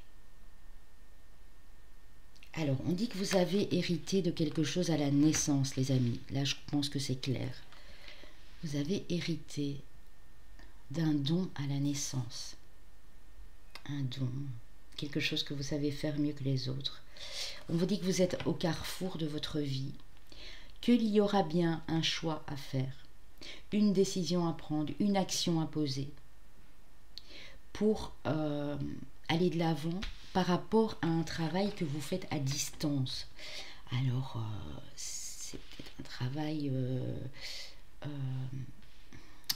Alors, on dit que vous avez hérité de quelque chose à la naissance, les amis. Là, je pense que c'est clair. Vous avez hérité d'un don à la naissance. Un don. Quelque chose que vous savez faire mieux que les autres. On vous dit que vous êtes au carrefour de votre vie. Qu'il y aura bien un choix à faire. Une décision à prendre. Une action à poser. Pour aller de l'avant par rapport à un travail que vous faites à distance. Alors, c'est un travail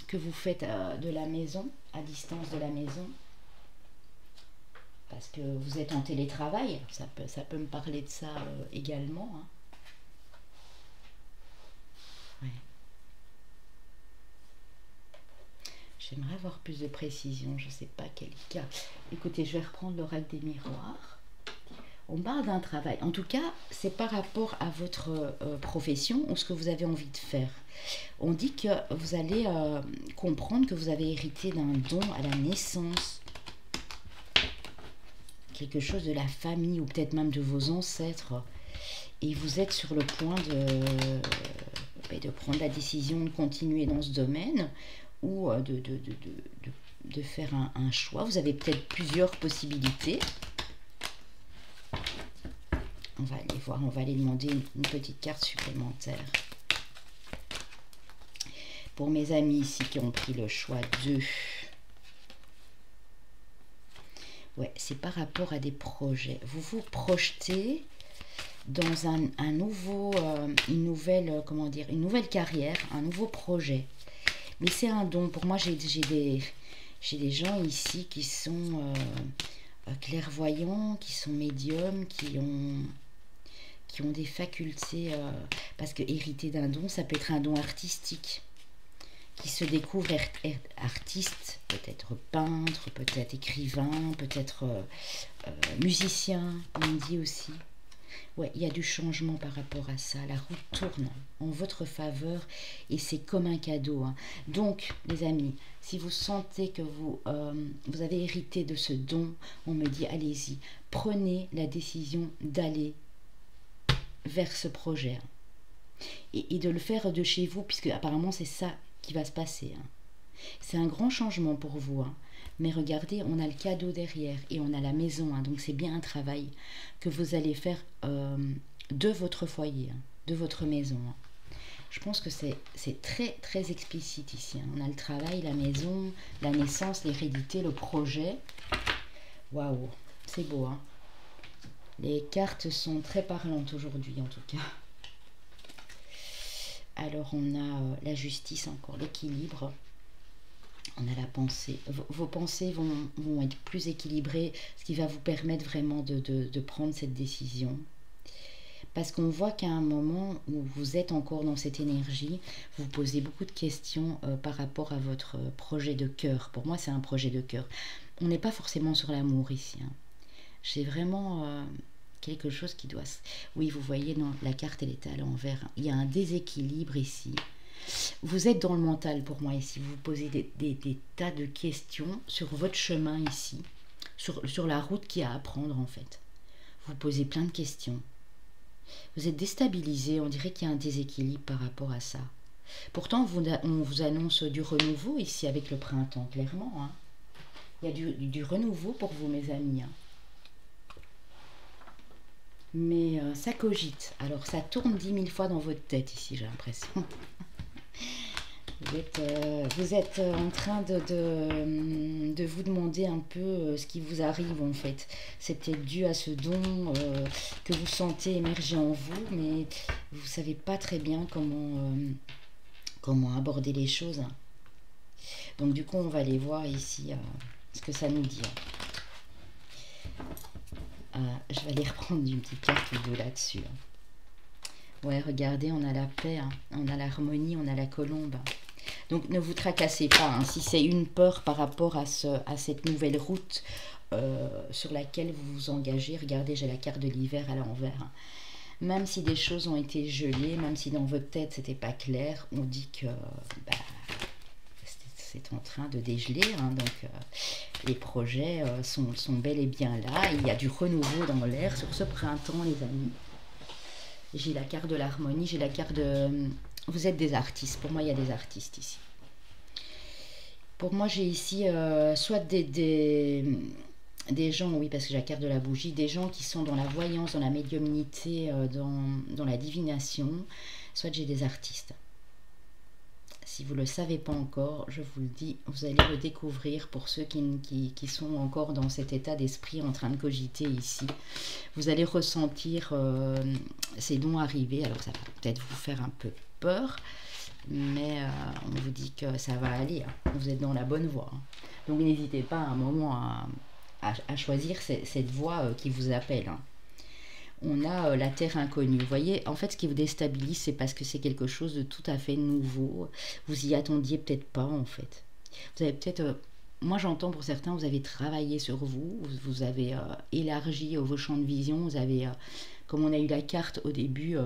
que vous faites de la maison, à distance de la maison, parce que vous êtes en télétravail, ça peut me parler de ça également. Hein. Ouais. J'aimerais avoir plus de précision, je ne sais pas quel cas. Écoutez, je vais reprendre l'oracle des miroirs. On parle d'un travail. En tout cas, c'est par rapport à votre profession ou ce que vous avez envie de faire. On dit que vous allez comprendre que vous avez hérité d'un don à la naissance. Quelque chose de la famille ou peut-être même de vos ancêtres. Et vous êtes sur le point de prendre la décision de continuer dans ce domaine ou de faire un choix. Vous avez peut-être plusieurs possibilités. On va aller voir, on va aller demander une petite carte supplémentaire. Pour mes amis ici qui ont pris le choix 2. Ouais, c'est par rapport à des projets. Vous vous projetez dans une nouvelle carrière, un nouveau projet. Mais c'est un don. Pour moi, j'ai des gens ici qui sont clairvoyants, qui sont médiums, qui ont des facultés, parce que hériter d'un don, ça peut être un don artistique, qui se découvre artiste, peut-être peintre, peut-être écrivain, peut-être musicien, on dit aussi. Ouais, il y a du changement par rapport à ça. La roue tourne en votre faveur et c'est comme un cadeau. Hein. Donc, les amis, si vous sentez que vous avez hérité de ce don, on me dit, allez-y, prenez la décision d'aller vers ce projet. Hein. Et de le faire de chez vous, puisque apparemment c'est ça qui va se passer. Hein. C'est un grand changement pour vous. Hein. Mais regardez, on a le cadeau derrière et on a la maison. Hein, donc c'est bien un travail que vous allez faire de votre foyer, hein, de votre maison. Hein. Je pense que c'est très très explicite ici. Hein. On a le travail, la maison, la naissance, l'hérédité, le projet. Waouh, c'est beau. Hein. Les cartes sont très parlantes aujourd'hui en tout cas. Alors on a la justice encore, l'équilibre. On a la pensée. Vos pensées vont être plus équilibrées, ce qui va vous permettre vraiment de prendre cette décision. Parce qu'on voit qu'à un moment où vous êtes encore dans cette énergie, vous posez beaucoup de questions par rapport à votre projet de cœur. Pour moi, c'est un projet de cœur. On n'est pas forcément sur l'amour ici. Hein. J'ai vraiment quelque chose qui doit... Oui, vous voyez, non, la carte, elle est à l'envers. Il y a un déséquilibre ici. Vous êtes dans le mental pour moi ici. Vous vous posez des tas de questions sur votre chemin ici. Sur la route qu'il y a à prendre en fait. Vous posez plein de questions. Vous êtes déstabilisé, on dirait qu'il y a un déséquilibre par rapport à ça. Pourtant, on vous annonce du renouveau ici avec le printemps, clairement. Hein. Il y a du renouveau pour vous, mes amis. Hein. Mais ça cogite. Alors, ça tourne 10 000 fois dans votre tête ici, j'ai l'impression. Vous êtes en train de vous demander un peu ce qui vous arrive en fait. C'est peut-être dû à ce don que vous sentez émerger en vous, mais vous ne savez pas très bien comment aborder les choses. Donc du coup, on va aller voir ici ce que ça nous dit. Je vais aller reprendre une petite carte ou deux là-dessus. Ouais, regardez, on a la paix, hein, on a l'harmonie, on a la colombe. Donc ne vous tracassez pas, hein, si c'est une peur par rapport à cette nouvelle route sur laquelle vous vous engagez. Regardez, j'ai la carte de l'hiver à l'envers. Hein. Même si des choses ont été gelées, même si dans votre tête c'était pas clair, on dit que c'est en train de dégeler. Hein, donc les projets sont bel et bien là. Il y a du renouveau dans l'air sur ce printemps, les amis. J'ai la carte de l'harmonie, j'ai la carte de... Vous êtes des artistes. Pour moi, il y a des artistes ici. Pour moi, j'ai ici soit des gens, oui, parce que j'ai la carte de la bougie, des gens qui sont dans la voyance, dans la médiumnité, dans la divination, soit j'ai des artistes. Si vous ne le savez pas encore, je vous le dis, vous allez le découvrir pour ceux qui sont encore dans cet état d'esprit en train de cogiter ici. Vous allez ressentir ces dons arriver. Alors ça va peut-être vous faire un peu peur, mais on vous dit que ça va aller. Hein. Vous êtes dans la bonne voie. Hein. Donc n'hésitez pas à un moment à choisir cette voie qui vous appelle. Hein. On a la terre inconnue. Vous voyez, en fait, ce qui vous déstabilise, c'est parce que c'est quelque chose de tout à fait nouveau. Vous y attendiez peut-être pas, en fait. Vous avez peut-être... moi, j'entends pour certains, vous avez travaillé sur vous, vous avez élargi vos champs de vision, vous avez... comme on a eu la carte au début...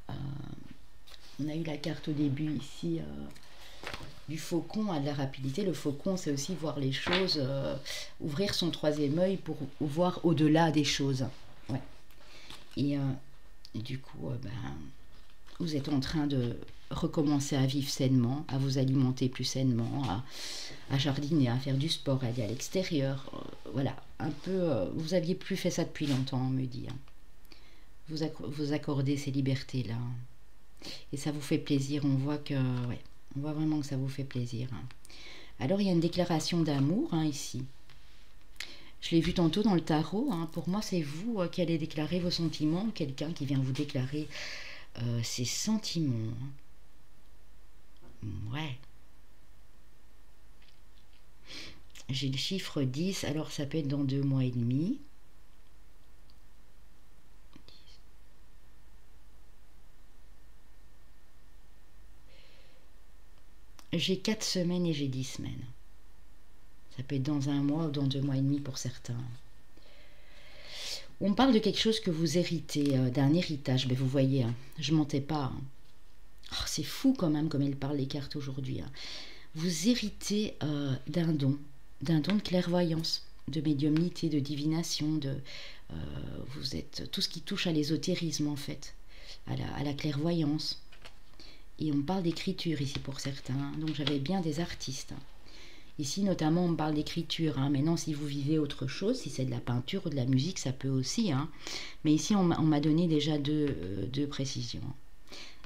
on a eu la carte au début ici... du faucon à de la rapidité. Le faucon, c'est aussi voir les choses, ouvrir son troisième œil pour voir au-delà des choses. Ouais. Et du coup, vous êtes en train de recommencer à vivre sainement, à vous alimenter plus sainement, à jardiner, à faire du sport, à aller à l'extérieur. Voilà, un peu... vous aviez plus fait ça depuis longtemps, on me dit. Hein. Vous accordez ces libertés-là. Et ça vous fait plaisir. On voit que... ouais, on voit vraiment que ça vous fait plaisir. Hein. Alors, il y a une déclaration d'amour hein, ici. Je l'ai vu tantôt dans le tarot. Hein. Pour moi, c'est vous qui allez déclarer vos sentiments. Quelqu'un qui vient vous déclarer ses sentiments. Ouais. J'ai le chiffre 10. Alors, ça peut être dans 2 mois et demi. J'ai 4 semaines et j'ai 10 semaines. Ça peut être dans 1 mois ou dans 2 mois et demi pour certains. On parle de quelque chose que vous héritez, d'un héritage. Mais vous voyez, hein, je ne mentais pas. Hein. Oh, c'est fou quand même comme elles parlent les cartes aujourd'hui. Hein. Vous héritez d'un don de clairvoyance, de médiumnité, de divination. Vous êtes tout ce qui touche à l'ésotérisme en fait, à la clairvoyance. Et on parle d'écriture ici pour certains. Donc j'avais bien des artistes. Ici notamment on parle d'écriture. Hein. Maintenant si vous vivez autre chose, si c'est de la peinture ou de la musique, ça peut aussi. Hein. Mais ici on m'a donné déjà deux précisions.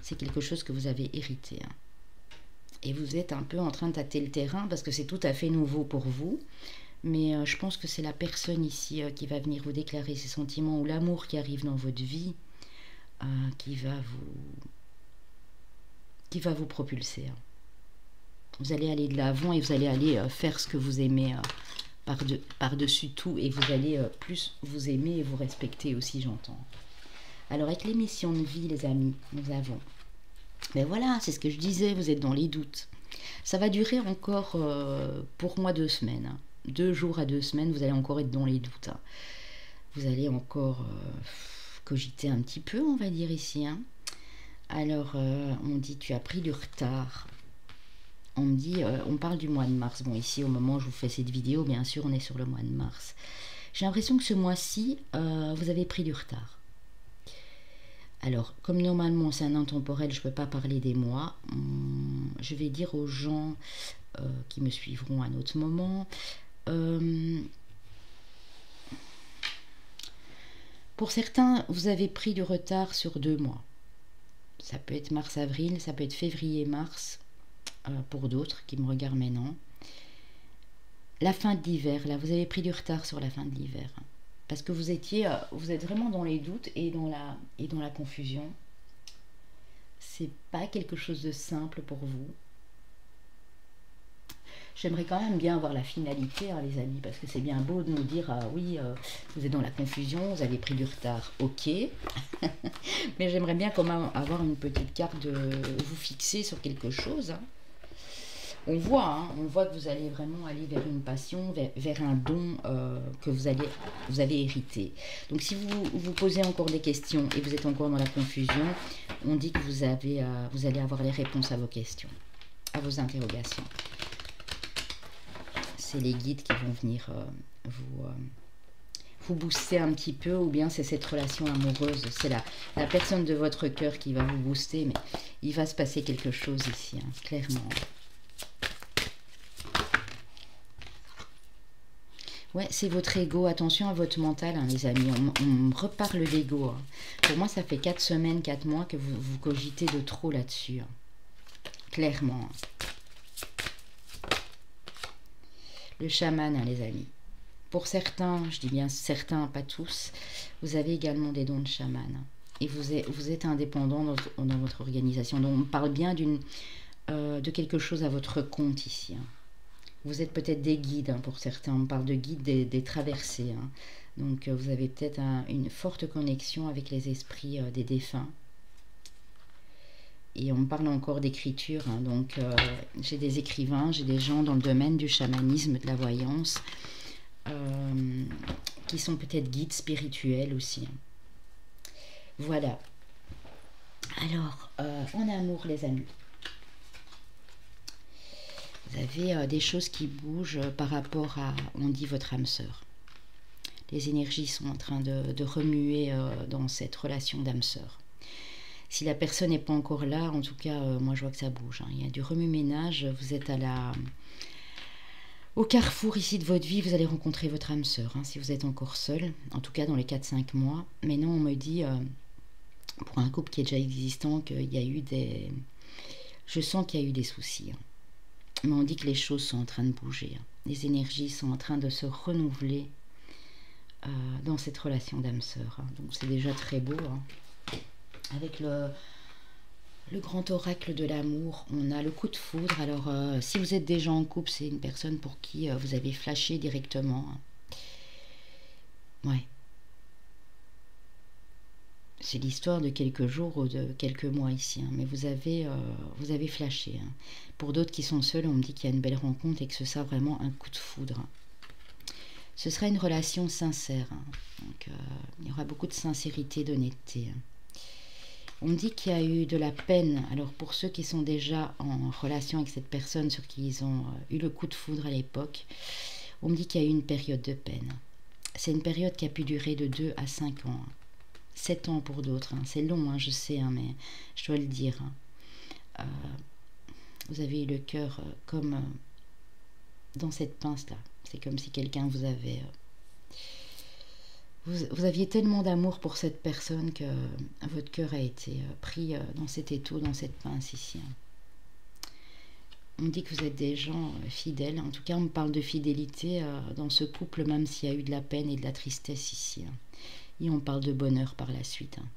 C'est quelque chose que vous avez hérité. Hein. Et vous êtes un peu en train de tâter le terrain parce que c'est tout à fait nouveau pour vous. Mais je pense que c'est la personne ici qui va venir vous déclarer ses sentiments ou l'amour qui arrive dans votre vie qui va vous propulser. Vous allez aller de l'avant et vous allez aller faire ce que vous aimez par-dessus tout et vous allez plus vous aimer et vous respecter aussi, j'entends. Alors avec les missions de vie, les amis, nous avons... Mais voilà, c'est ce que je disais, vous êtes dans les doutes. Ça va durer encore pour moi 2 semaines. Hein. 2 jours à 2 semaines, vous allez encore être dans les doutes. Hein. Vous allez encore cogiter un petit peu, on va dire ici. Hein. Alors, on dit, tu as pris du retard. On me dit, on parle du mois de mars. Bon, ici, au moment où je vous fais cette vidéo, bien sûr, on est sur le mois de mars. J'ai l'impression que ce mois-ci, vous avez pris du retard. Alors, comme normalement c'est un intemporel, je ne peux pas parler des mois, je vais dire aux gens qui me suivront à un autre moment. Pour certains, vous avez pris du retard sur 2 mois. Ça peut être mars-avril, ça peut être février-mars, pour d'autres qui me regardent maintenant. La fin de l'hiver, là, vous avez pris du retard sur la fin de l'hiver. Parce que vous êtes vraiment dans les doutes et dans la confusion. C'est pas quelque chose de simple pour vous. J'aimerais quand même bien avoir la finalité, hein, les amis, parce que c'est bien beau de nous dire, ah oui, vous êtes dans la confusion, vous avez pris du retard, ok. Mais j'aimerais bien quand même avoir une petite carte de vous fixer sur quelque chose. Hein. On voit que vous allez vraiment aller vers une passion, vers un don que vous avez hérité. Donc si vous posez encore des questions et vous êtes encore dans la confusion, on dit que vous allez avoir les réponses à vos questions, à vos interrogations. C'est les guides qui vont venir vous booster un petit peu, ou bien c'est cette relation amoureuse, c'est la personne de votre cœur qui va vous booster, mais il va se passer quelque chose ici, hein, clairement. Ouais, c'est votre ego. Attention à votre mental, hein, les amis. On me reparle d'ego. Hein. Pour moi, ça fait 4 semaines, 4 mois que vous cogitez de trop là-dessus. Hein. Clairement. Le chaman, hein, les amis. Pour certains, je dis bien certains, pas tous, vous avez également des dons de chaman. Hein. Et vous êtes indépendant dans votre organisation. Donc, on parle bien de quelque chose à votre compte ici. Hein. Vous êtes peut-être des guides, hein, pour certains. On parle de guides des traversées. Hein. Donc, vous avez peut-être une forte connexion avec les esprits des défunts. Et on parle encore d'écriture. Hein. Donc, j'ai des écrivains, j'ai des gens dans le domaine du chamanisme, de la voyance, qui sont peut-être guides spirituels aussi. Hein. Voilà. Alors, en amour, les amis. Vous avez des choses qui bougent par rapport à, on dit, votre âme sœur. Les énergies sont en train de remuer dans cette relation d'âme sœur. Si la personne n'est pas encore là, en tout cas, moi je vois que ça bouge. Hein. Il y a du remue-ménage, vous êtes au carrefour ici de votre vie, vous allez rencontrer votre âme sœur. Hein, si vous êtes encore seul, en tout cas dans les 4-5 mois. Mais non, on me dit, pour un couple qui est déjà existant, qu'il y a eu des... Je sens qu'il y a eu des soucis. Hein. Mais on dit que les choses sont en train de bouger. Les énergies sont en train de se renouveler dans cette relation d'âme sœur. Donc c'est déjà très beau. Hein. Avec le grand oracle de l'amour, on a le coup de foudre. Alors si vous êtes déjà en couple, c'est une personne pour qui vous avez flashé directement. Ouais. C'est l'histoire de quelques jours ou de quelques mois ici, hein, mais vous avez flashé. Hein. Pour d'autres qui sont seuls, on me dit qu'il y a une belle rencontre et que ce sera vraiment un coup de foudre. Hein. Ce sera une relation sincère. Hein. Donc, il y aura beaucoup de sincérité, d'honnêteté. Hein. On me dit qu'il y a eu de la peine. Alors, pour ceux qui sont déjà en relation avec cette personne sur qui ils ont eu le coup de foudre à l'époque, on me dit qu'il y a eu une période de peine. C'est une période qui a pu durer de 2 à 5 ans. 7 ans pour d'autres, hein. C'est long, hein, je sais, hein, mais je dois le dire. Hein. Vous avez eu le cœur comme dans cette pince-là. C'est comme si quelqu'un vous avait... Vous aviez tellement d'amour pour cette personne que votre cœur a été pris dans cet étau, dans cette pince ici. Hein. On dit que vous êtes des gens fidèles. En tout cas, on me parle de fidélité dans ce couple, même s'il y a eu de la peine et de la tristesse ici. Hein. Et on parle de bonheur par la suite. Hein.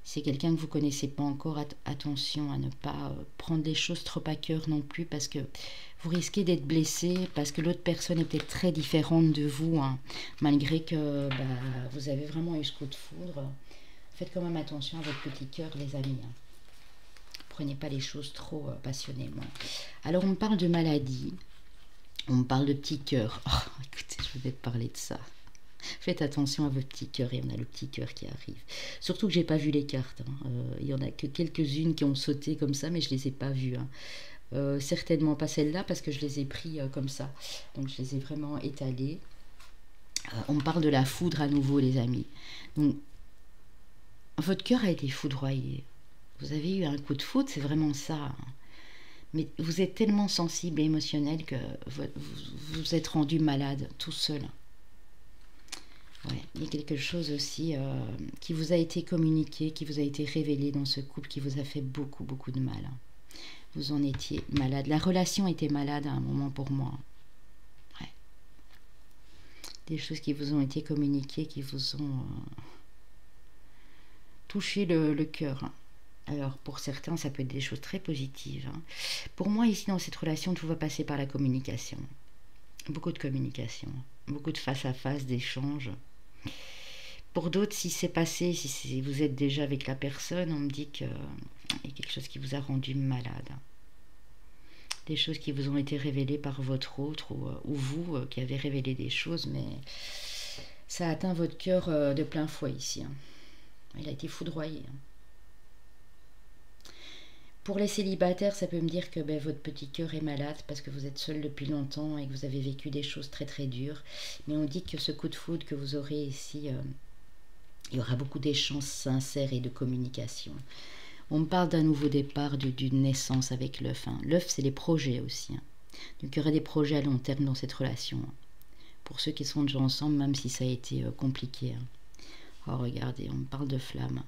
C'est quelqu'un que vous ne connaissez pas encore, attention à ne pas prendre les choses trop à cœur non plus, parce que vous risquez d'être blessé, parce que l'autre personne est peut-être très différente de vous, hein, malgré que vous avez vraiment eu ce coup de foudre. Faites quand même attention à votre petit cœur, les amis. Hein. Prenez pas les choses trop passionnément. Alors, on me parle de maladie, on me parle de petit cœur. Oh, écoutez, je vais te parler de ça. Faites attention à votre petit cœur, et on a le petit cœur qui arrive. Surtout que j'ai pas vu les cartes. Hein. Il y en a que quelques-unes qui ont sauté comme ça, mais je les ai pas vues. Hein. Certainement pas celles-là parce que je les ai pris comme ça. Donc je les ai vraiment étalées. On me parle de la foudre à nouveau, les amis. Donc, votre cœur a été foudroyé. Vous avez eu un coup de foudre, c'est vraiment ça. Mais vous êtes tellement sensible et émotionnel que vous vous êtes rendu malade tout seul. Ouais, il y a quelque chose aussi qui vous a été communiqué, qui vous a été révélé dans ce couple, qui vous a fait beaucoup, beaucoup de mal. Vous en étiez malade. La relation était malade à un moment pour moi. Ouais. Des choses qui vous ont été communiquées, qui vous ont touché le cœur. Alors, pour certains, ça peut être des choses très positives. Pour moi, ici, dans cette relation, tout va passer par la communication. Beaucoup de communication. Beaucoup de face-à-face, d'échanges. Pour d'autres, si c'est passé, si vous êtes déjà avec la personne, on me dit qu'il y a quelque chose qui vous a rendu malade. Des choses qui vous ont été révélées par votre autre ou vous qui avez révélé des choses, mais ça a atteint votre cœur de plein fouet ici. Il a été foudroyé. Pour les célibataires, ça peut me dire que votre petit cœur est malade parce que vous êtes seul depuis longtemps et que vous avez vécu des choses très très dures. Mais on dit que ce coup de foudre que vous aurez ici, il y aura beaucoup d'échanges sincères et de communication. On me parle d'un nouveau départ, d'une naissance avec l'œuf. L'œuf, c'est les projets aussi. Donc il y aura des projets à long terme dans cette relation. Pour ceux qui sont déjà ensemble, même si ça a été compliqué. Oh, regardez, on me parle de flamme.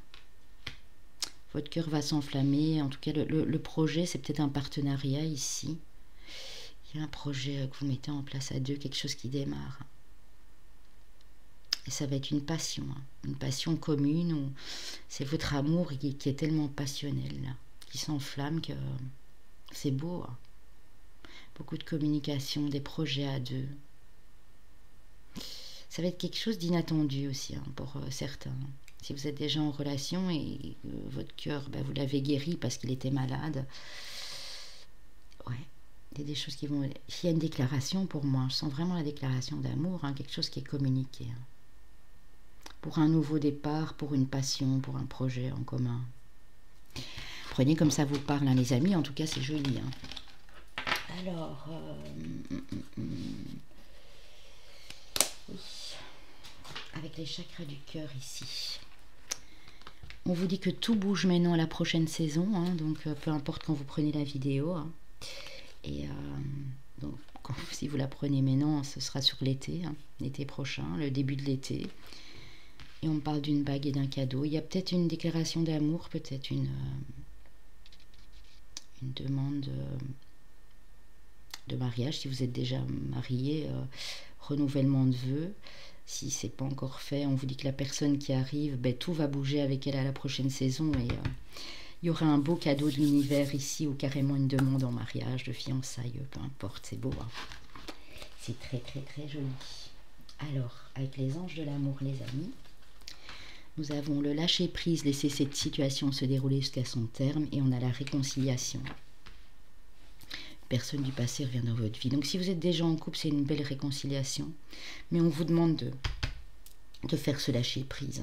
Votre cœur va s'enflammer. En tout cas, le projet, c'est peut-être un partenariat ici. Il y a un projet que vous mettez en place à deux, quelque chose qui démarre. Et ça va être une passion commune. Où c'est votre amour qui est tellement passionnel, là, qui s'enflamme, que c'est beau. Beaucoup de communication, des projets à deux. Ça va être quelque chose d'inattendu aussi pour certains. Si vous êtes déjà en relation et votre cœur, vous l'avez guéri parce qu'il était malade. Ouais, il y a des choses qui vont... Il y a une déclaration pour moi, je sens vraiment la déclaration d'amour, quelque chose qui est communiqué. Pour un nouveau départ, pour une passion, pour un projet en commun. Prenez comme ça vous parle, les amis, en tout cas c'est joli. Alors... Oui. Avec les chakras du cœur ici. On vous dit que tout bouge maintenant à la prochaine saison, donc peu importe quand vous prenez la vidéo. Et donc, si vous la prenez maintenant, ce sera sur l'été, l'été prochain, le début de l'été. Et on parle d'une bague et d'un cadeau. Il y a peut-être une déclaration d'amour, peut-être une demande de mariage, si vous êtes déjà marié, renouvellement de vœux. Si c'est pas encore fait, on vous dit que la personne qui arrive, tout va bouger avec elle à la prochaine saison et il y aura un beau cadeau de l'univers ici ou carrément une demande en mariage, de fiançailles, peu importe, c'est beau. C'est très très très joli. Alors, avec les anges de l'amour, les amis, nous avons le lâcher prise, laisser cette situation se dérouler jusqu'à son terme et on a la réconciliation. Personne du passé revient dans votre vie. Donc si vous êtes déjà en couple, c'est une belle réconciliation. Mais on vous demande de faire ce lâcher prise.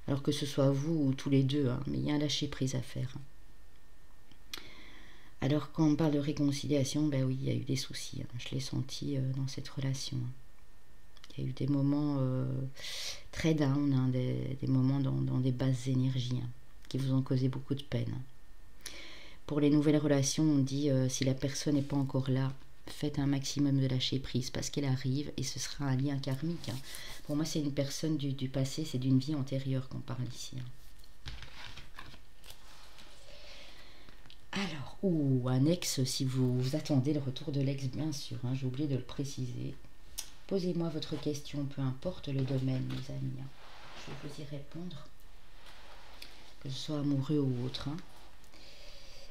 Alors que ce soit vous ou tous les deux, mais il y a un lâcher prise à faire. Alors quand on parle de réconciliation, oui, il y a eu des soucis. Je l'ai senti dans cette relation. Il y a eu des moments très down, des moments dans des basses énergies qui vous ont causé beaucoup de peine. Pour les nouvelles relations, on dit si la personne n'est pas encore là, faites un maximum de lâcher prise parce qu'elle arrive et ce sera un lien karmique. Pour moi, c'est une personne du passé, c'est d'une vie antérieure qu'on parle ici. Alors, ou un ex, si vous attendez le retour de l'ex, bien sûr, j'ai oublié de le préciser. Posez-moi votre question, peu importe le domaine, les amis. Je vais vous y répondre, que ce soit amoureux ou autre.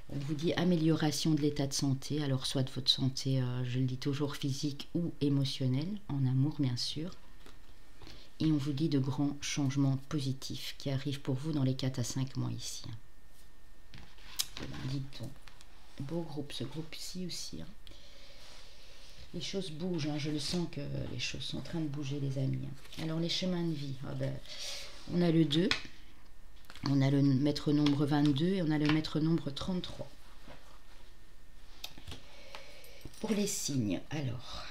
On vous dit amélioration de l'état de santé, alors soit de votre santé, je le dis toujours, physique ou émotionnelle, en amour bien sûr. Et on vous dit de grands changements positifs qui arrivent pour vous dans les 4 à 5 mois ici. Dites-donc, beau groupe, ce groupe-ci aussi. Les choses bougent, je le sens que les choses sont en train de bouger, les amis. Alors les chemins de vie, on a le 2. On a le maître nombre 22 et on a le maître nombre 33. Pour les signes, alors,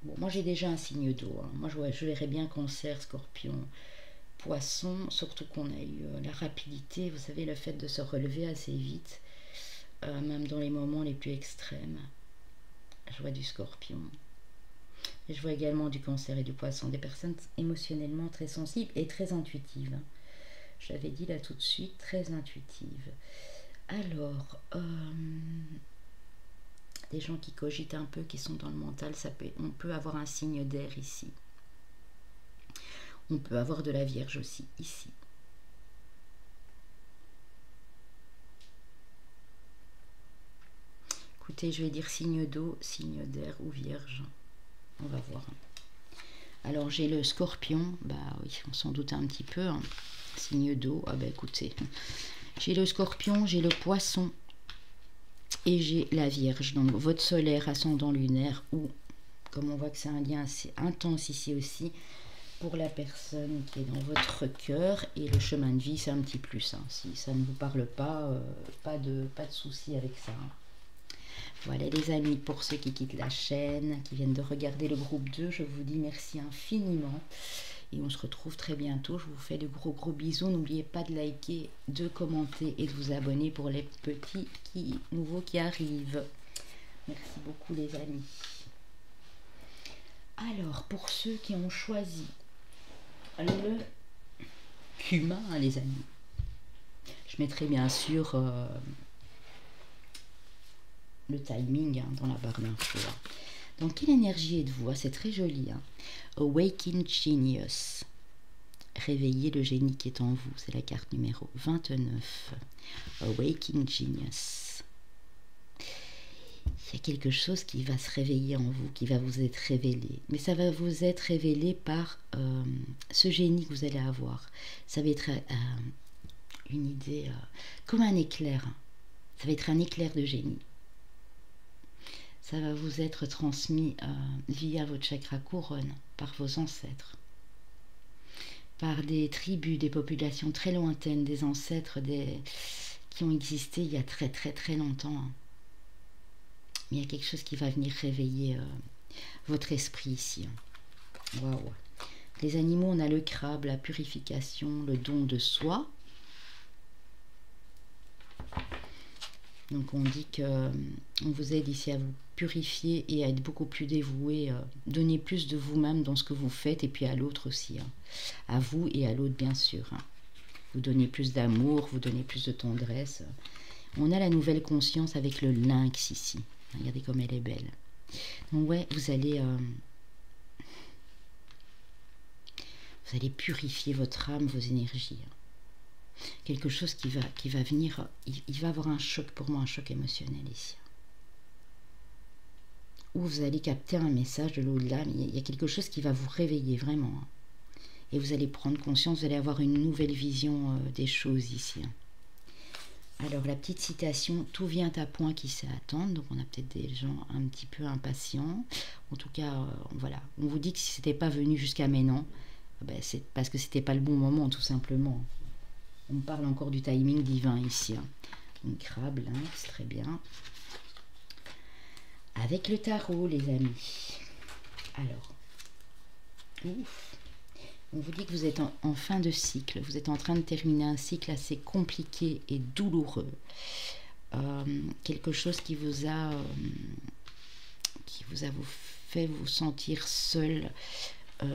Bon, moi j'ai déjà un signe d'eau. Hein. Moi je verrais bien Cancer, Scorpion, Poisson, surtout qu'on a eu la rapidité, vous savez, le fait de se relever assez vite, même dans les moments les plus extrêmes. Je vois du Scorpion. Et je vois également du Cancer et du Poisson, des personnes émotionnellement très sensibles et très intuitives. Je l'avais dit là tout de suite, très intuitives. Alors, des gens qui cogitent un peu, qui sont dans le mental, on peut avoir un signe d'air ici. On peut avoir de la Vierge aussi, ici. Écoutez, je vais dire signe d'eau, signe d'air ou Vierge. On va voir. Alors, j'ai le Scorpion. Bah oui, on s'en doute un petit peu. Hein. Signe d'eau. Ah bah écoutez. J'ai le Scorpion, j'ai le Poisson. Et j'ai la Vierge. Donc, votre solaire, ascendant lunaire. Ou, comme on voit que c'est un lien assez intense ici aussi, pour la personne qui est dans votre cœur. Et le chemin de vie, c'est un petit plus. Hein. Si ça ne vous parle pas, pas de souci avec ça. Hein. Voilà les amis, pour ceux qui quittent la chaîne, qui viennent de regarder le groupe 2, je vous dis merci infiniment. Et on se retrouve très bientôt. Je vous fais de gros bisous. N'oubliez pas de liker, de commenter et de vous abonner pour les petits nouveaux qui arrivent. Merci beaucoup les amis. Alors, pour ceux qui ont choisi le cumin, hein, les amis, je mettrai bien sûr le timing hein, dans la barre d'infos. Donc, quelle énergie êtes-vous? C'est très joli. Hein. Awaken Genius. Réveillez le génie qui est en vous. C'est la carte numéro 29. Awaken Genius. Il y a quelque chose qui va se réveiller en vous, qui va vous être révélé. Mais ça va vous être révélé par ce génie que vous allez avoir. Ça va être une idée comme un éclair. Ça va être un éclair de génie. Ça va vous être transmis via votre chakra couronne, par vos ancêtres, par des tribus, des populations très lointaines, des ancêtres qui ont existé il y a très longtemps. Mais il y a quelque chose qui va venir réveiller votre esprit ici. Waouh. Les animaux, on a le crabe, la purification, le don de soi. Donc on dit que on vous aide ici à vous purifier et à être beaucoup plus dévoué, donner plus de vous-même dans ce que vous faites et puis à l'autre aussi, hein. À vous et à l'autre bien sûr. Hein. Vous donnez plus d'amour, vous donnez plus de tendresse. On a la nouvelle conscience avec le lynx ici. Regardez comme elle est belle. Donc ouais, vous allez purifier votre âme, vos énergies. Quelque chose qui va venir, il va avoir un choc pour moi, un choc émotionnel ici. Où vous allez capter un message de l'au-delà, mais il y a quelque chose qui va vous réveiller vraiment. Hein. Et vous allez prendre conscience, vous allez avoir une nouvelle vision des choses ici. Hein. Alors la petite citation, tout vient à point qui sait attendre. Donc on a peut-être des gens un petit peu impatients. En tout cas, voilà, on vous dit que si c'était pas venu jusqu'à maintenant, ben, c'est parce que c'était pas le bon moment tout simplement. On parle encore du timing divin ici. Hein. Donc crabe, lynx, très bien. Avec le tarot, les amis. Alors, ouf. On vous dit que vous êtes en fin de cycle. Vous êtes en train de terminer un cycle assez compliqué et douloureux. Quelque chose qui vous a fait vous sentir seul,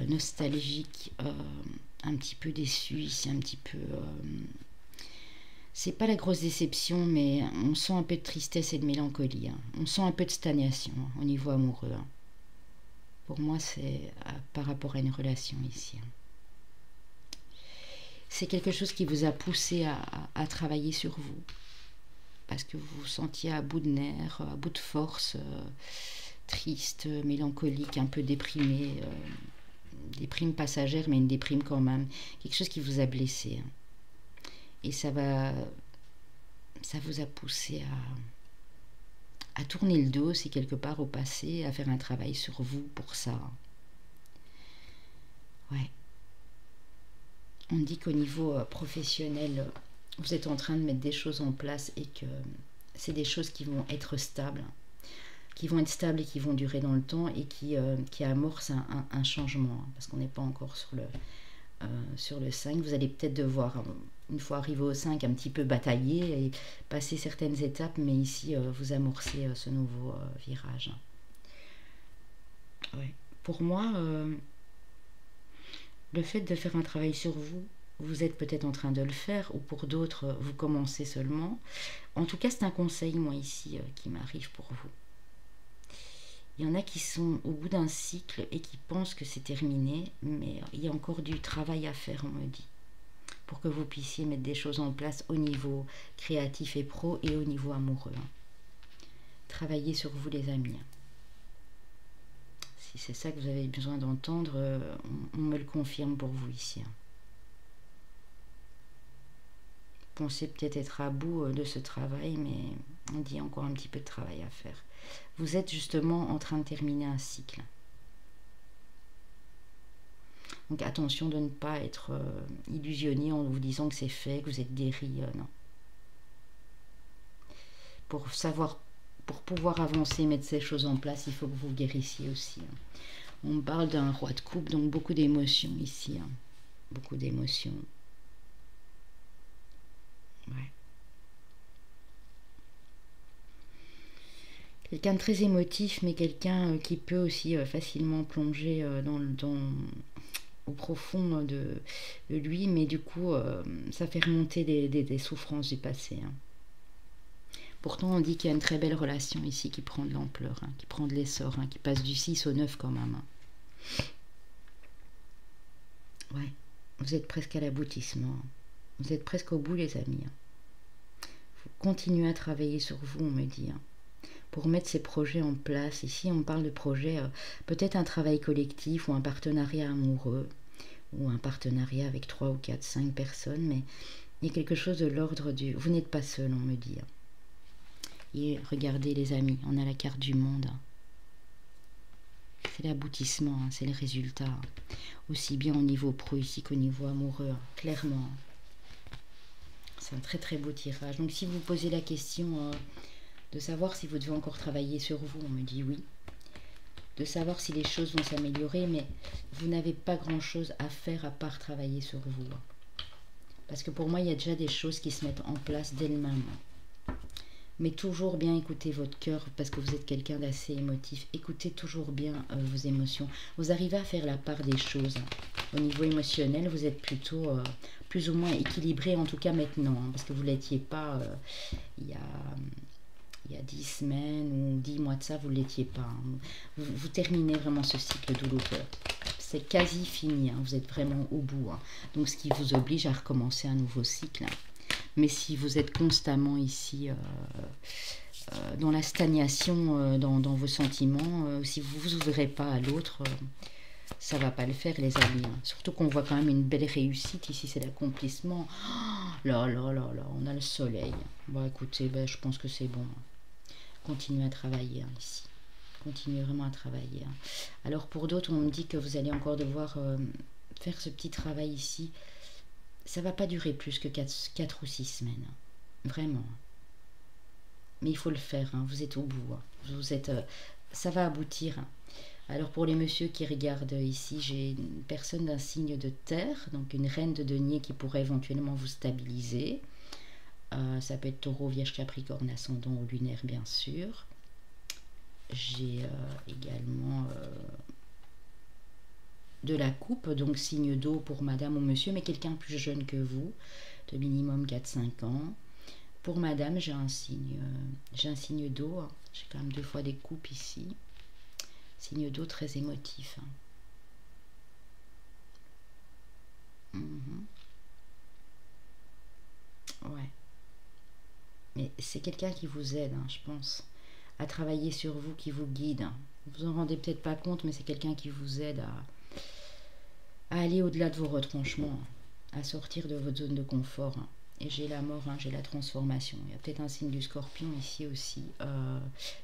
nostalgique, un petit peu déçu. C'est un petit peu... c'est pas la grosse déception, mais on sent un peu de tristesse et de mélancolie. Hein. On sent un peu de stagnation hein, au niveau amoureux. Hein. Pour moi, c'est par rapport à une relation ici. Hein. C'est quelque chose qui vous a poussé à travailler sur vous. Parce que vous vous sentiez à bout de nerfs, à bout de force, triste, mélancolique, un peu déprimé. Déprime passagère, mais une déprime quand même. Quelque chose qui vous a blessé. Hein. Et ça vous a poussé à tourner le dos aussi quelque part au passé, à faire un travail sur vous pour ça. Ouais. On dit qu'au niveau professionnel, vous êtes en train de mettre des choses en place et que c'est des choses qui vont être stables, qui vont être stables et qui vont durer dans le temps et qui amorcent un changement, hein, parce qu'on n'est pas encore sur le 5. Vous allez peut-être devoir, une fois arrivé au 5, un petit peu batailler et passer certaines étapes, mais ici, vous amorcez ce nouveau virage. Ouais. Pour moi, le fait de faire un travail sur vous, vous êtes peut-être en train de le faire, ou pour d'autres, vous commencez seulement. En tout cas, c'est un conseil, moi, ici, qui m'arrive pour vous. Il y en a qui sont au bout d'un cycle et qui pensent que c'est terminé, mais il y a encore du travail à faire, on me dit, pour que vous puissiez mettre des choses en place au niveau créatif et pro et au niveau amoureux. Travaillez sur vous, les amis. Si c'est ça que vous avez besoin d'entendre, on me le confirme pour vous ici. Pensez peut-être être à bout de ce travail, mais on dit encore un petit peu de travail à faire. Vous êtes justement en train de terminer un cycle. Donc attention de ne pas être illusionné en vous disant que c'est fait, que vous êtes guéri. Non. Pour pouvoir avancer, mettre ces choses en place, il faut que vous guérissiez aussi. On parle d'un roi de coupe, donc beaucoup d'émotions ici. Beaucoup d'émotions. Ouais. Quelqu'un de très émotif, mais quelqu'un qui peut aussi facilement plonger au profond de lui, mais du coup, ça fait remonter des souffrances du passé. Pourtant, on dit qu'il y a une très belle relation ici qui prend de l'ampleur, qui prend de l'essor, qui passe du 6 au 9 quand même. Ouais, vous êtes presque à l'aboutissement. Vous êtes presque au bout, les amis. Vous continuez à travailler sur vous, on me dit. Pour mettre ces projets en place. Ici, on parle de projets, peut-être un travail collectif ou un partenariat amoureux, ou un partenariat avec 3 ou 4, 5 personnes, mais il y a quelque chose de l'ordre du... Vous n'êtes pas seul, on me dit. Et regardez, les amis, on a la carte du monde. C'est l'aboutissement, c'est le résultat. Aussi bien au niveau pro ici qu'au niveau amoureux, clairement. C'est un très très beau tirage. Donc si vous posez la question de savoir si vous devez encore travailler sur vous, on me dit oui. De savoir si les choses vont s'améliorer, mais vous n'avez pas grand chose à faire à part travailler sur vous. Parce que pour moi, il y a déjà des choses qui se mettent en place d'elles-mêmes. Mais toujours bien écouter votre cœur, parce que vous êtes quelqu'un d'assez émotif. Écoutez toujours bien vos émotions. Vous arrivez à faire la part des choses. Au niveau émotionnel, vous êtes plutôt plus ou moins équilibré, en tout cas maintenant. Parce que vous ne l'étiez pas il y a 10 semaines ou 10 mois de ça, vous ne l'étiez pas. Vous terminez vraiment ce cycle douloureux. C'est quasi fini, vous êtes vraiment au bout. Donc ce qui vous oblige à recommencer un nouveau cycle. Mais si vous êtes constamment ici dans la stagnation, dans vos sentiments, si vous ne vous ouvrez pas à l'autre, ça ne va pas le faire, les amis. Surtout qu'on voit quand même une belle réussite. Ici, c'est l'accomplissement. Oh, là, on a le soleil. Bon, écoutez, je pense que c'est bon. Continuez à travailler ici. Continuez vraiment à travailler. Alors, pour d'autres, on me dit que vous allez encore devoir faire ce petit travail ici. Ça va pas durer plus que 4 ou 6 semaines. Vraiment. Mais il faut le faire. Vous êtes au bout. Vous êtes, ça va aboutir. Alors pour les messieurs qui regardent ici, j'ai une personne d'un signe de terre, donc une reine de denier qui pourrait éventuellement vous stabiliser. Ça peut être taureau, vierge, capricorne, ascendant ou lunaire bien sûr. J'ai également de la coupe, donc signe d'eau pour madame ou monsieur, mais quelqu'un plus jeune que vous, de minimum 4-5 ans. Pour madame, j'ai un signe d'eau, j'ai quand même 2 fois des coupes ici. Signe d'eau très émotif. Ouais. Mais c'est quelqu'un qui vous aide, je pense, à travailler sur vous, qui vous guide. Vous en rendez peut-être pas compte, mais c'est quelqu'un qui vous aide à aller au-delà de vos retranchements, à sortir de votre zone de confort. Et j'ai la mort, j'ai la transformation. Il y a peut-être un signe du scorpion ici aussi,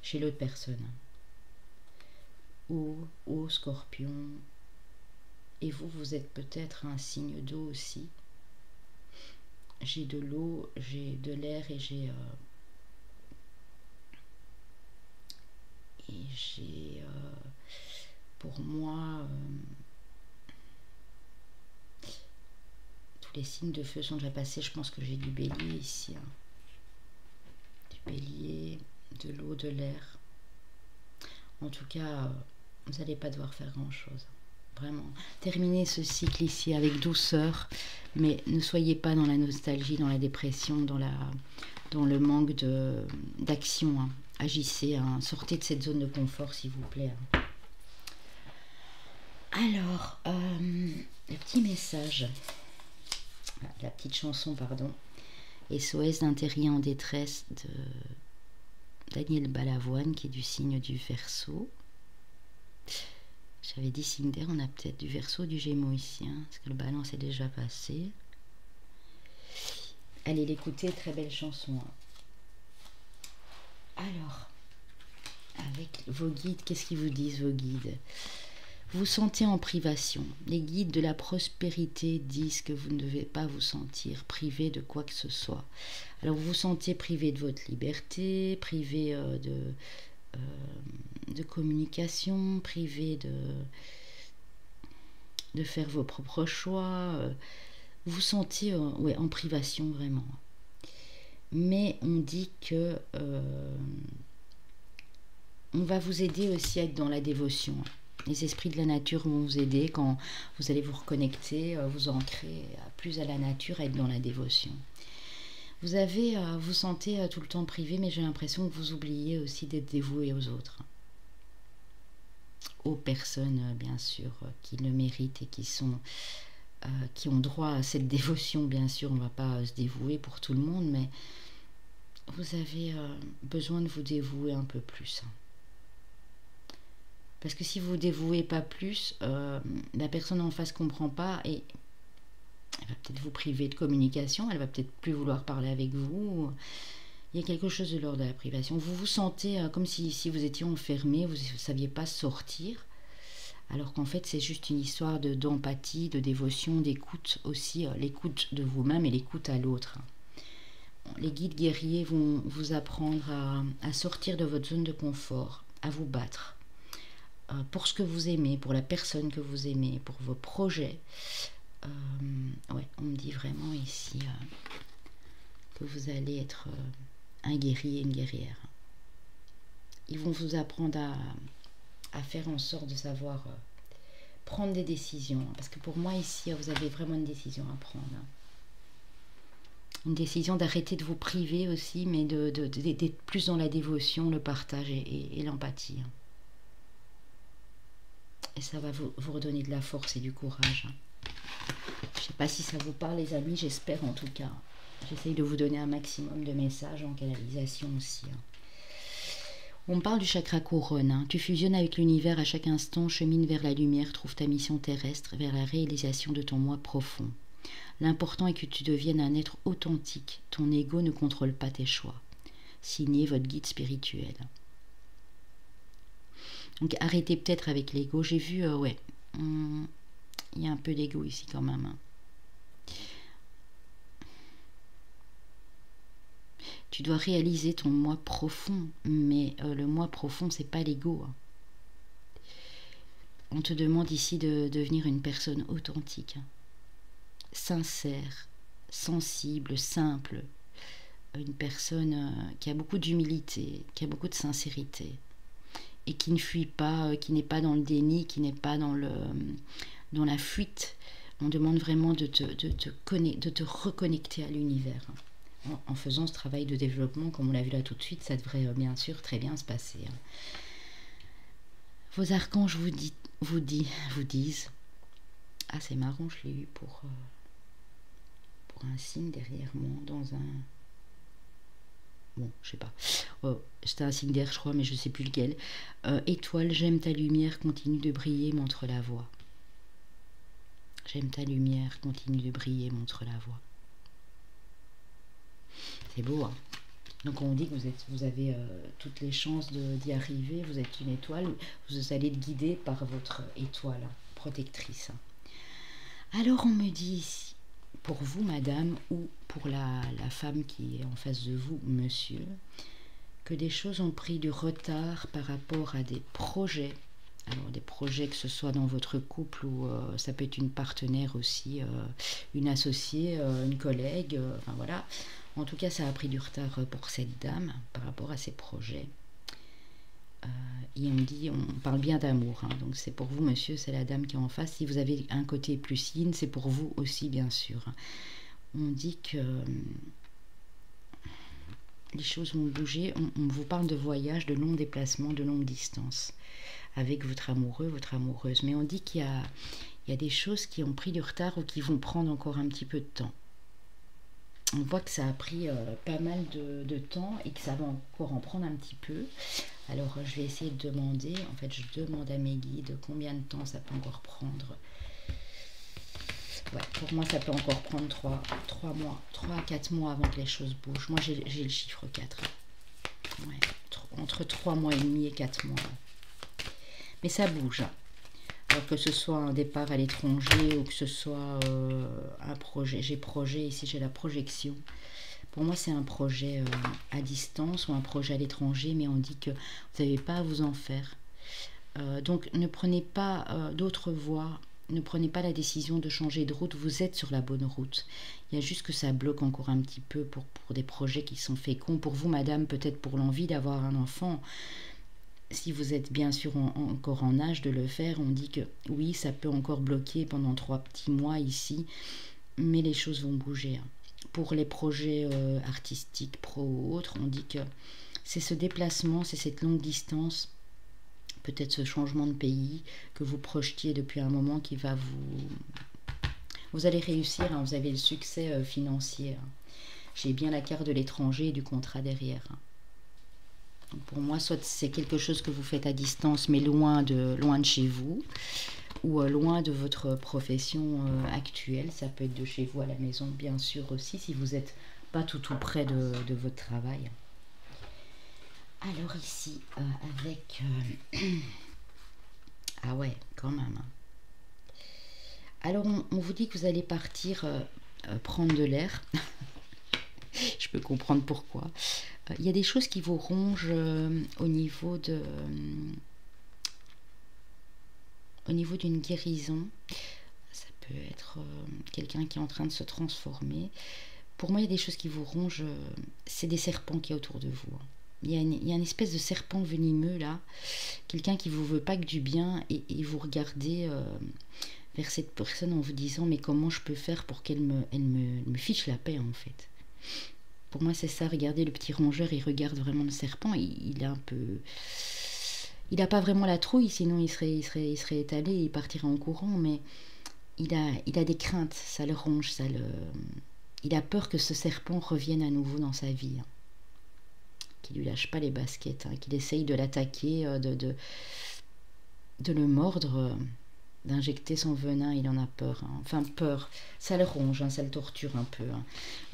chez l'autre personne. Eau, scorpion. Et vous êtes peut-être un signe d'eau aussi. J'ai de l'eau, j'ai de l'air et j'ai Et j'ai, pour moi, tous les signes de feu sont déjà passés. Je pense que j'ai du bélier ici. Hein. Du bélier, de l'eau, de l'air. En tout cas, vous n'allez pas devoir faire grand-chose. Vraiment. Terminez ce cycle ici avec douceur, mais ne soyez pas dans la nostalgie, dans la dépression, dans le manque d'action. Hein. Agissez, hein. Sortez de cette zone de confort, s'il vous plaît. Hein. Alors, le petit message, la petite chanson, pardon, SOS d'un terrier en détresse de Daniel Balavoine, qui est du signe du Verseau. J'avais dit signe d'air, on a peut-être du Verseau, du Gémeaux ici, hein, parce que le Balance est déjà passé. Allez l'écouter, très belle chanson. Hein. Alors, avec vos guides, qu'est-ce qu'ils vous disent vos guides? Vous vous sentez en privation. Les guides de la prospérité disent que vous ne devez pas vous sentir privé de quoi que ce soit. Alors vous vous sentez privé de votre liberté, privé de communication, privé de faire vos propres choix. Vous vous sentez ouais, en privation vraiment. Mais on dit que on va vous aider aussi à être dans la dévotion. Les esprits de la nature vont vous aider quand vous allez vous reconnecter, vous ancrer plus à la nature, à être dans la dévotion. Vous sentez tout le temps privé, mais j'ai l'impression que vous oubliez aussi d'être dévoué aux autres. Aux personnes, bien sûr, qui le méritent et qui ont droit à cette dévotion, bien sûr. On ne va pas se dévouer pour tout le monde, mais vous avez besoin de vous dévouer un peu plus. Parce que si vous ne dévouez pas plus, la personne en face ne comprend pas et elle va peut-être vous priver de communication, elle va peut-être plus vouloir parler avec vous. Il y a quelque chose de l'ordre de la privation. Vous vous sentez comme si vous étiez enfermé, vous ne saviez pas sortir, alors qu'en fait c'est juste une histoire d'empathie, de dévotion, d'écoute aussi, l'écoute de vous-même et l'écoute à l'autre. Les guides guerriers vont vous apprendre à sortir de votre zone de confort, à vous battre. Pour ce que vous aimez, pour la personne que vous aimez, pour vos projets. Ouais, on me dit vraiment ici que vous allez être un guerrier, une guerrière. Ils vont vous apprendre à faire en sorte de savoir prendre des décisions. Parce que pour moi ici, vous avez vraiment une décision à prendre. Une décision d'arrêter de vous priver aussi, mais d'être plus dans la dévotion, le partage et l'empathie. Et ça va vous redonner de la force et du courage. Je ne sais pas si ça vous parle les amis, j'espère en tout cas. J'essaye de vous donner un maximum de messages en canalisation aussi. On parle du chakra couronne. Tu fusionnes avec l'univers à chaque instant, chemine vers la lumière, trouve ta mission terrestre, vers la réalisation de ton moi profond. L'important est que tu deviennes un être authentique. Ton ego ne contrôle pas tes choix. Signé votre guide spirituel. Donc arrêtez peut-être avec l'ego. J'ai vu, ouais, il y a un peu d'ego ici quand même. Tu dois réaliser ton moi profond, mais le moi profond, c'est pas l'ego. On te demande ici de devenir une personne authentique, sincère, sensible, simple, une personne qui a beaucoup d'humilité, qui a beaucoup de sincérité. Et qui ne fuit pas, qui n'est pas dans le déni, qui n'est pas dans la fuite. On demande vraiment de te reconnecter à l'univers. En faisant ce travail de développement, comme on l'a vu là tout de suite, ça devrait bien sûr très bien se passer. Vos archanges vous disent, ah c'est marrant, je l'ai eu pour un signe derrière moi, dans un... Bon, je sais pas. C'était un signe d'air, je crois, mais je sais plus lequel. Étoile, j'aime ta lumière, continue de briller, montre la voie. J'aime ta lumière, continue de briller, montre la voie. C'est beau, hein. Donc on dit que vous avez toutes les chances d'y arriver. Vous êtes une étoile. Vous allez être guidé par votre étoile protectrice. Alors on me dit ici, pour vous, madame, ou pour la femme qui est en face de vous, monsieur, que des choses ont pris du retard par rapport à des projets. Alors des projets que ce soit dans votre couple ou ça peut être une partenaire aussi, une associée, une collègue, enfin voilà. En tout cas, ça a pris du retard pour cette dame par rapport à ses projets. Et on parle bien d'amour, hein, donc c'est pour vous monsieur, c'est la dame qui est en face. Si vous avez un côté plus yin, c'est pour vous aussi bien sûr. On dit que les choses vont bouger, on vous parle de voyage, de longs déplacements, de longues distances avec votre amoureux, votre amoureuse. Mais on dit qu'il y a des choses qui ont pris du retard ou qui vont prendre encore un petit peu de temps. On voit que ça a pris pas mal de temps et que ça va encore en prendre un petit peu. Alors je vais essayer de demander, en fait je demande à mes guides combien de temps ça peut encore prendre. Ouais, pour moi ça peut encore prendre 3 mois, 3 à 4 mois avant que les choses bougent. Moi j'ai le chiffre 4. Ouais, entre 3 mois et demi et 4 mois. Mais ça bouge. Alors que ce soit un départ à l'étranger ou que ce soit un projet. Ici j'ai la projection. Pour moi c'est un projet à distance ou un projet à l'étranger, mais on dit que vous n'avez pas à vous en faire. Donc ne prenez pas d'autres voies, ne prenez pas la décision de changer de route, vous êtes sur la bonne route. Il y a juste que ça bloque encore un petit peu pour des projets qui sont féconds. Pour vous madame, peut-être pour l'envie d'avoir un enfant. Si vous êtes bien sûr encore en âge de le faire, on dit que oui, ça peut encore bloquer pendant 3 petits mois ici, mais les choses vont bouger. Pour les projets artistiques, pro ou autres, on dit que c'est ce déplacement, c'est cette longue distance, peut-être ce changement de pays que vous projetiez depuis un moment qui va vous... Vous allez réussir, hein, vous avez le succès financier. Hein. J'ai bien la carte de l'étranger et du contrat derrière. Hein. Pour moi, soit c'est quelque chose que vous faites à distance, mais loin de chez vous, ou loin de votre profession actuelle. Ça peut être de chez vous à la maison, bien sûr aussi, si vous n'êtes pas tout près de votre travail. Alors ici, avec... ah ouais, quand même. Alors, on vous dit que vous allez partir prendre de l'air. Je peux comprendre pourquoi. Il y a des choses qui vous rongent au niveau d'une guérison. Ça peut être quelqu'un qui est en train de se transformer. Pour moi, il y a des choses qui vous rongent. C'est des serpents qui est autour de vous. Il y a une espèce de serpent venimeux là. Quelqu'un qui vous veut pas que du bien et vous regardez vers cette personne en vous disant mais comment je peux faire pour qu'elle me fiche la paix en fait. Pour moi, c'est ça. Regardez le petit rongeur, il regarde vraiment le serpent. Il est un peu... Il n'a pas vraiment la trouille, sinon il serait étalé, il partirait en courant. Mais il a des craintes, ça le ronge, il a peur que ce serpent revienne à nouveau dans sa vie. Hein. Qu'il lui lâche pas les baskets, hein, qu'il essaye de l'attaquer, de le mordre... d'injecter son venin, il en a peur. Hein. Enfin, peur, ça le ronge, hein, ça le torture un peu. Hein.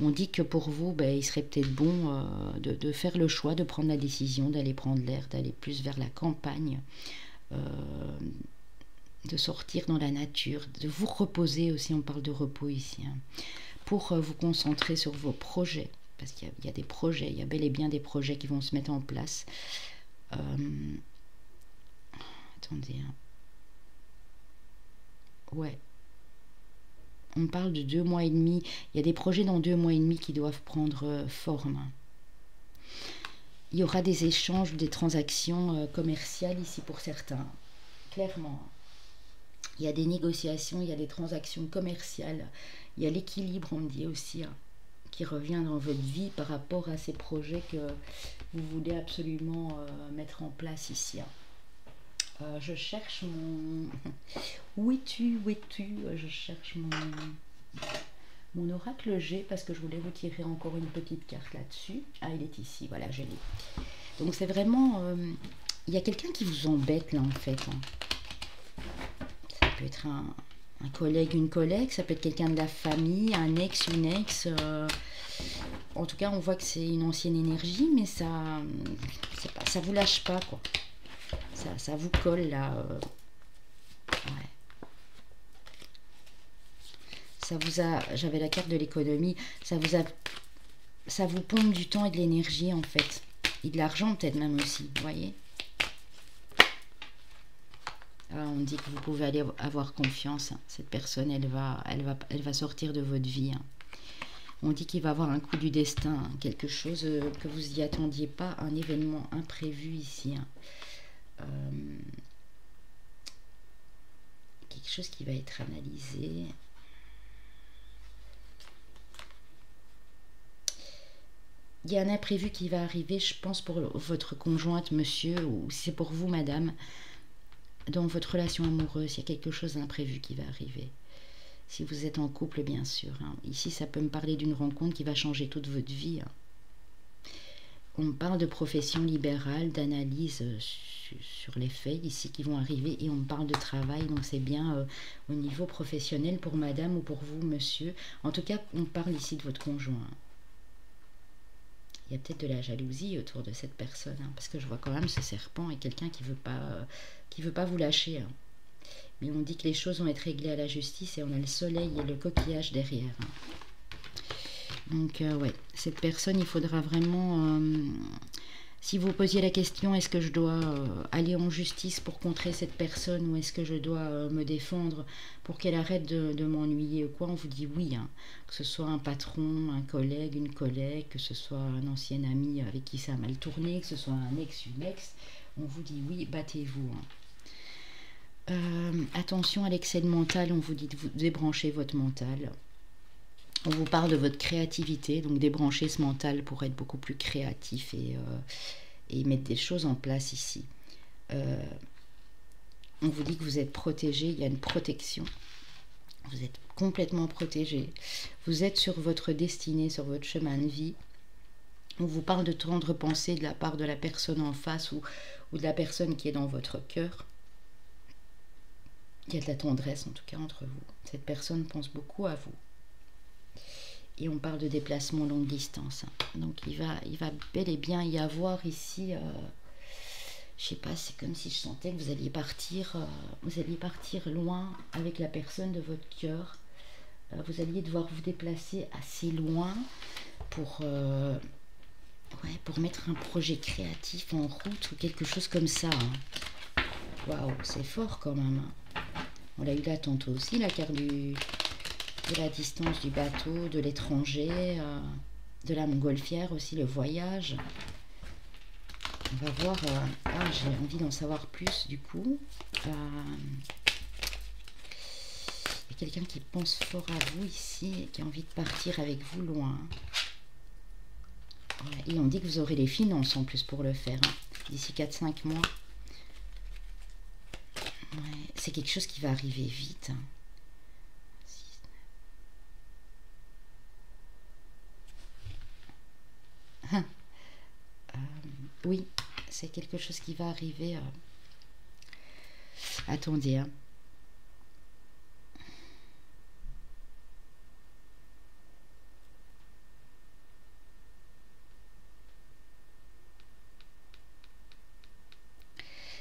On dit que pour vous, il serait peut-être bon de faire le choix, de prendre la décision, d'aller prendre l'air, d'aller plus vers la campagne, de sortir dans la nature, de vous reposer aussi, on parle de repos ici, hein, pour vous concentrer sur vos projets, parce qu'il y a des projets, il y a bel et bien des projets qui vont se mettre en place. Attendez, hein. Ouais. On parle de 2 mois et demi. Il y a des projets dans 2 mois et demi qui doivent prendre forme. Il y aura des échanges, des transactions commerciales ici pour certains. Clairement. Il y a des négociations, il y a des transactions commerciales. Il y a l'équilibre, on me dit aussi, hein, qui revient dans votre vie par rapport à ces projets que vous voulez absolument mettre en place ici. Hein. Je cherche mon... Où es-tu? Je cherche mon oracle G parce que je voulais vous tirer encore une petite carte là-dessus. Ah, il est ici, voilà, je l'ai. Donc c'est vraiment... il y a quelqu'un qui vous embête là en fait. Hein. Ça peut être un collègue, une collègue, ça peut être quelqu'un de la famille, un ex, une ex... En tout cas, on voit que c'est une ancienne énergie, mais ça vous lâche pas, quoi. Ça vous colle là. Ouais. Ça vous a... J'avais la carte de l'économie. Ça vous pompe du temps et de l'énergie en fait. Et de l'argent peut-être même aussi, vous voyez. Ah, on dit que vous pouvez aller avoir confiance. Hein. Cette personne, elle va sortir de votre vie. Hein. On dit qu'il va avoir un coup du destin, hein. Quelque chose que vous n'y attendiez pas, un événement imprévu ici. Hein. Quelque chose qui va être analysé. Il y a un imprévu qui va arriver, je pense, pour votre conjointe, monsieur, ou si c'est pour vous, madame. Dans votre relation amoureuse, il y a quelque chose d'imprévu qui va arriver. Si vous êtes en couple, bien sûr. Hein. Ici, ça peut me parler d'une rencontre qui va changer toute votre vie. Hein. On parle de profession libérale, d'analyse sur les faits ici qui vont arriver. Et on parle de travail, donc c'est bien au niveau professionnel pour madame ou pour vous, monsieur. En tout cas, on parle ici de votre conjoint. Il y a peut-être de la jalousie autour de cette personne, hein, parce que je vois quand même ce serpent et quelqu'un qui veut pas vous lâcher. Hein. Mais on dit que les choses vont être réglées à la justice et on a le soleil et le coquillage derrière. Hein. Donc ouais, cette personne, il faudra vraiment... si vous posiez la question, est-ce que je dois aller en justice pour contrer cette personne ou est-ce que je dois me défendre pour qu'elle arrête de m'ennuyer ou quoi, on vous dit oui. Hein. Que ce soit un patron, un collègue, une collègue, que ce soit un ancien ami avec qui ça a mal tourné, que ce soit un ex, une ex, on vous dit oui, battez-vous. Hein. Attention à l'excès de mental, on vous dit de vous débrancher votre mental. On vous parle de votre créativité, donc débrancher ce mental pour être beaucoup plus créatif et mettre des choses en place ici. On vous dit que vous êtes protégé, il y a une protection. Vous êtes complètement protégé. Vous êtes sur votre destinée, sur votre chemin de vie. On vous parle de tendre pensée de la part de la personne en face ou de la personne qui est dans votre cœur. Il y a de la tendresse en tout cas entre vous. Cette personne pense beaucoup à vous. Et on parle de déplacement longue distance. Donc il va bel et bien y avoir ici, je sais pas, c'est comme si je sentais que vous alliez partir loin avec la personne de votre cœur. Vous alliez devoir vous déplacer assez loin pour mettre un projet créatif en route ou quelque chose comme ça. Hein. Waouh, c'est fort quand même. Hein. On l'a eu là tantôt aussi, la carte de la distance du bateau, de l'étranger, de la montgolfière aussi, le voyage. On va voir, j'ai envie d'en savoir plus du coup. Il y a quelqu'un qui pense fort à vous ici, et qui a envie de partir avec vous loin. Ouais, et on dit que vous aurez les finances en plus pour le faire, hein, d'ici 4-5 mois. Ouais, c'est quelque chose qui va arriver vite. Hein. Oui, c'est quelque chose qui va arriver. Attendez. Hein.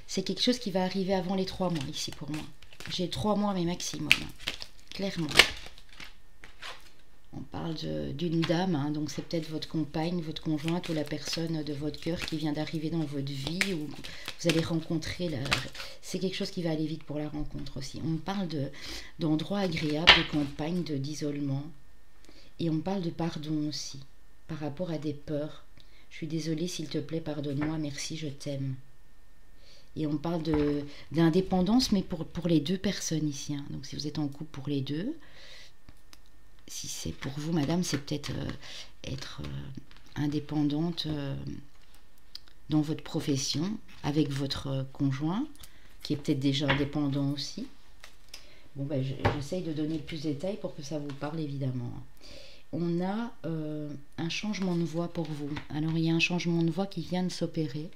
C'est quelque chose qui va arriver avant les 3 mois ici pour moi. J'ai 3 mois mais maximum, hein, clairement. On parle d'une dame, hein, donc c'est peut-être votre compagne, votre conjointe ou la personne de votre cœur qui vient d'arriver dans votre vie ou vous allez rencontrer. C'est quelque chose qui va aller vite pour la rencontre aussi. On parle d'endroits agréables, de campagne, d'isolement. Et on parle de pardon aussi, par rapport à des peurs. Je suis désolée, s'il te plaît, pardonne-moi, merci, je t'aime. Et on parle d'indépendance, mais pour les deux personnes ici. Hein. Donc si vous êtes en couple pour les deux, si c'est pour vous, madame, c'est peut-être être indépendante dans votre profession, avec votre conjoint, qui est peut-être déjà indépendant aussi. Bon, ben, j'essaye de donner plus de détails pour que ça vous parle, évidemment. On a un changement de voie pour vous. Alors, il y a un changement de voie qui vient de s'opérer.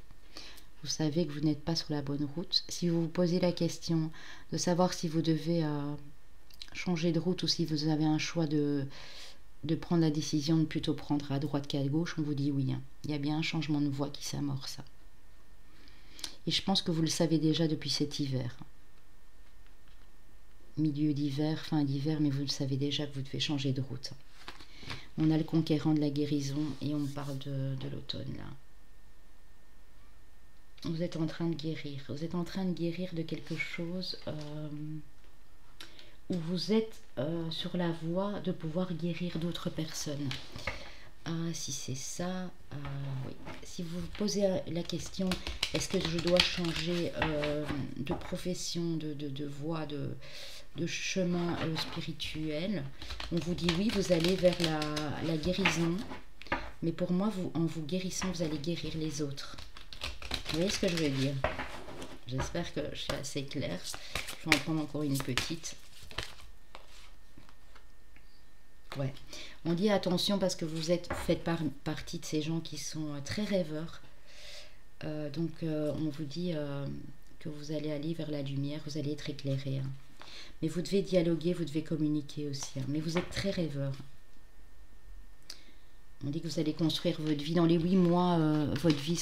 Vous savez que vous n'êtes pas sur la bonne route. Si vous vous posez la question de savoir si vous devez changer de route ou si vous avez un choix de prendre la décision de plutôt prendre à droite qu'à gauche, on vous dit oui. Hein. Il y a bien un changement de voie qui s'amorce. Et je pense que vous le savez déjà depuis cet hiver. Milieu d'hiver, fin d'hiver, mais vous le savez déjà que vous devez changer de route. On a le conquérant de la guérison et on parle de l'automne là. vous êtes en train de guérir. Vous êtes en train de guérir de quelque chose où vous êtes sur la voie de pouvoir guérir d'autres personnes. Si c'est ça, oui. Si vous vous posez la question, est-ce que je dois changer de profession, de voie, de chemin spirituel, on vous dit oui, vous allez vers la guérison. Mais pour moi, en vous guérissant, vous allez guérir les autres. Vous voyez ce que je veux dire? J'espère que je suis assez claire. Je vais en prendre encore une petite. Ouais. On dit attention parce que vous faites partie de ces gens qui sont très rêveurs. Donc on vous dit que vous allez aller vers la lumière, vous allez être éclairé. Hein. Mais vous devez dialoguer, vous devez communiquer aussi. Hein. Mais vous êtes très rêveur. On dit que vous allez construire votre vie. Dans les 8 mois, votre vie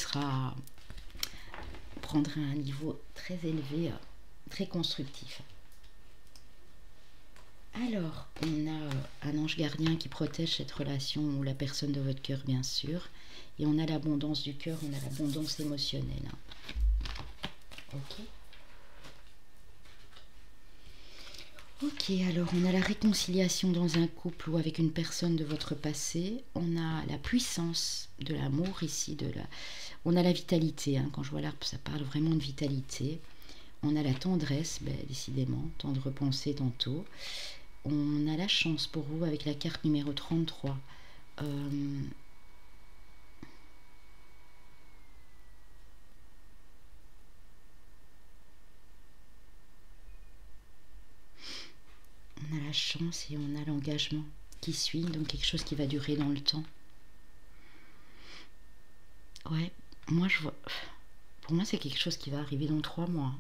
prendra un niveau très élevé, très constructif. Alors, on a un ange gardien qui protège cette relation ou la personne de votre cœur, bien sûr. Et on a l'abondance du cœur, on a l'abondance émotionnelle. Ok. Ok, alors on a la réconciliation dans un couple ou avec une personne de votre passé. On a la puissance de l'amour ici. On a la vitalité. Hein. Quand je vois l'arbre, ça parle vraiment de vitalité. On a la tendresse, décidément, tendre pensée tantôt. On a la chance pour vous avec la carte numéro 33. On a la chance et on a l'engagement qui suit, donc quelque chose qui va durer dans le temps. Ouais, moi je vois... Pour moi c'est quelque chose qui va arriver dans 3 mois.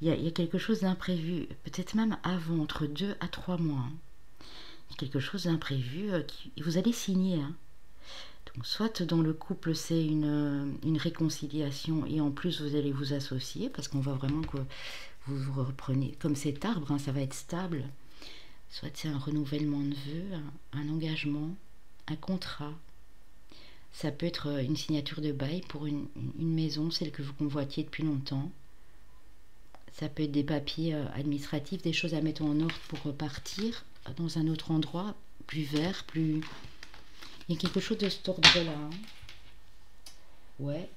Il y a quelque chose d'imprévu, peut-être même avant, entre 2 à 3 mois. Hein. Il y a quelque chose d'imprévu, vous allez signer. Hein. Donc, soit dans le couple, c'est une réconciliation et en plus, vous allez vous associer parce qu'on voit vraiment que vous reprenez, comme cet arbre, hein, ça va être stable. Soit c'est un renouvellement de vœux, un engagement, un contrat. Ça peut être une signature de bail pour une maison, celle que vous convoitiez depuis longtemps. Ça peut être des papiers administratifs, des choses à mettre en ordre pour repartir dans un autre endroit, plus vert, plus... Il y a quelque chose de cet ordre-là. Hein. Ouais.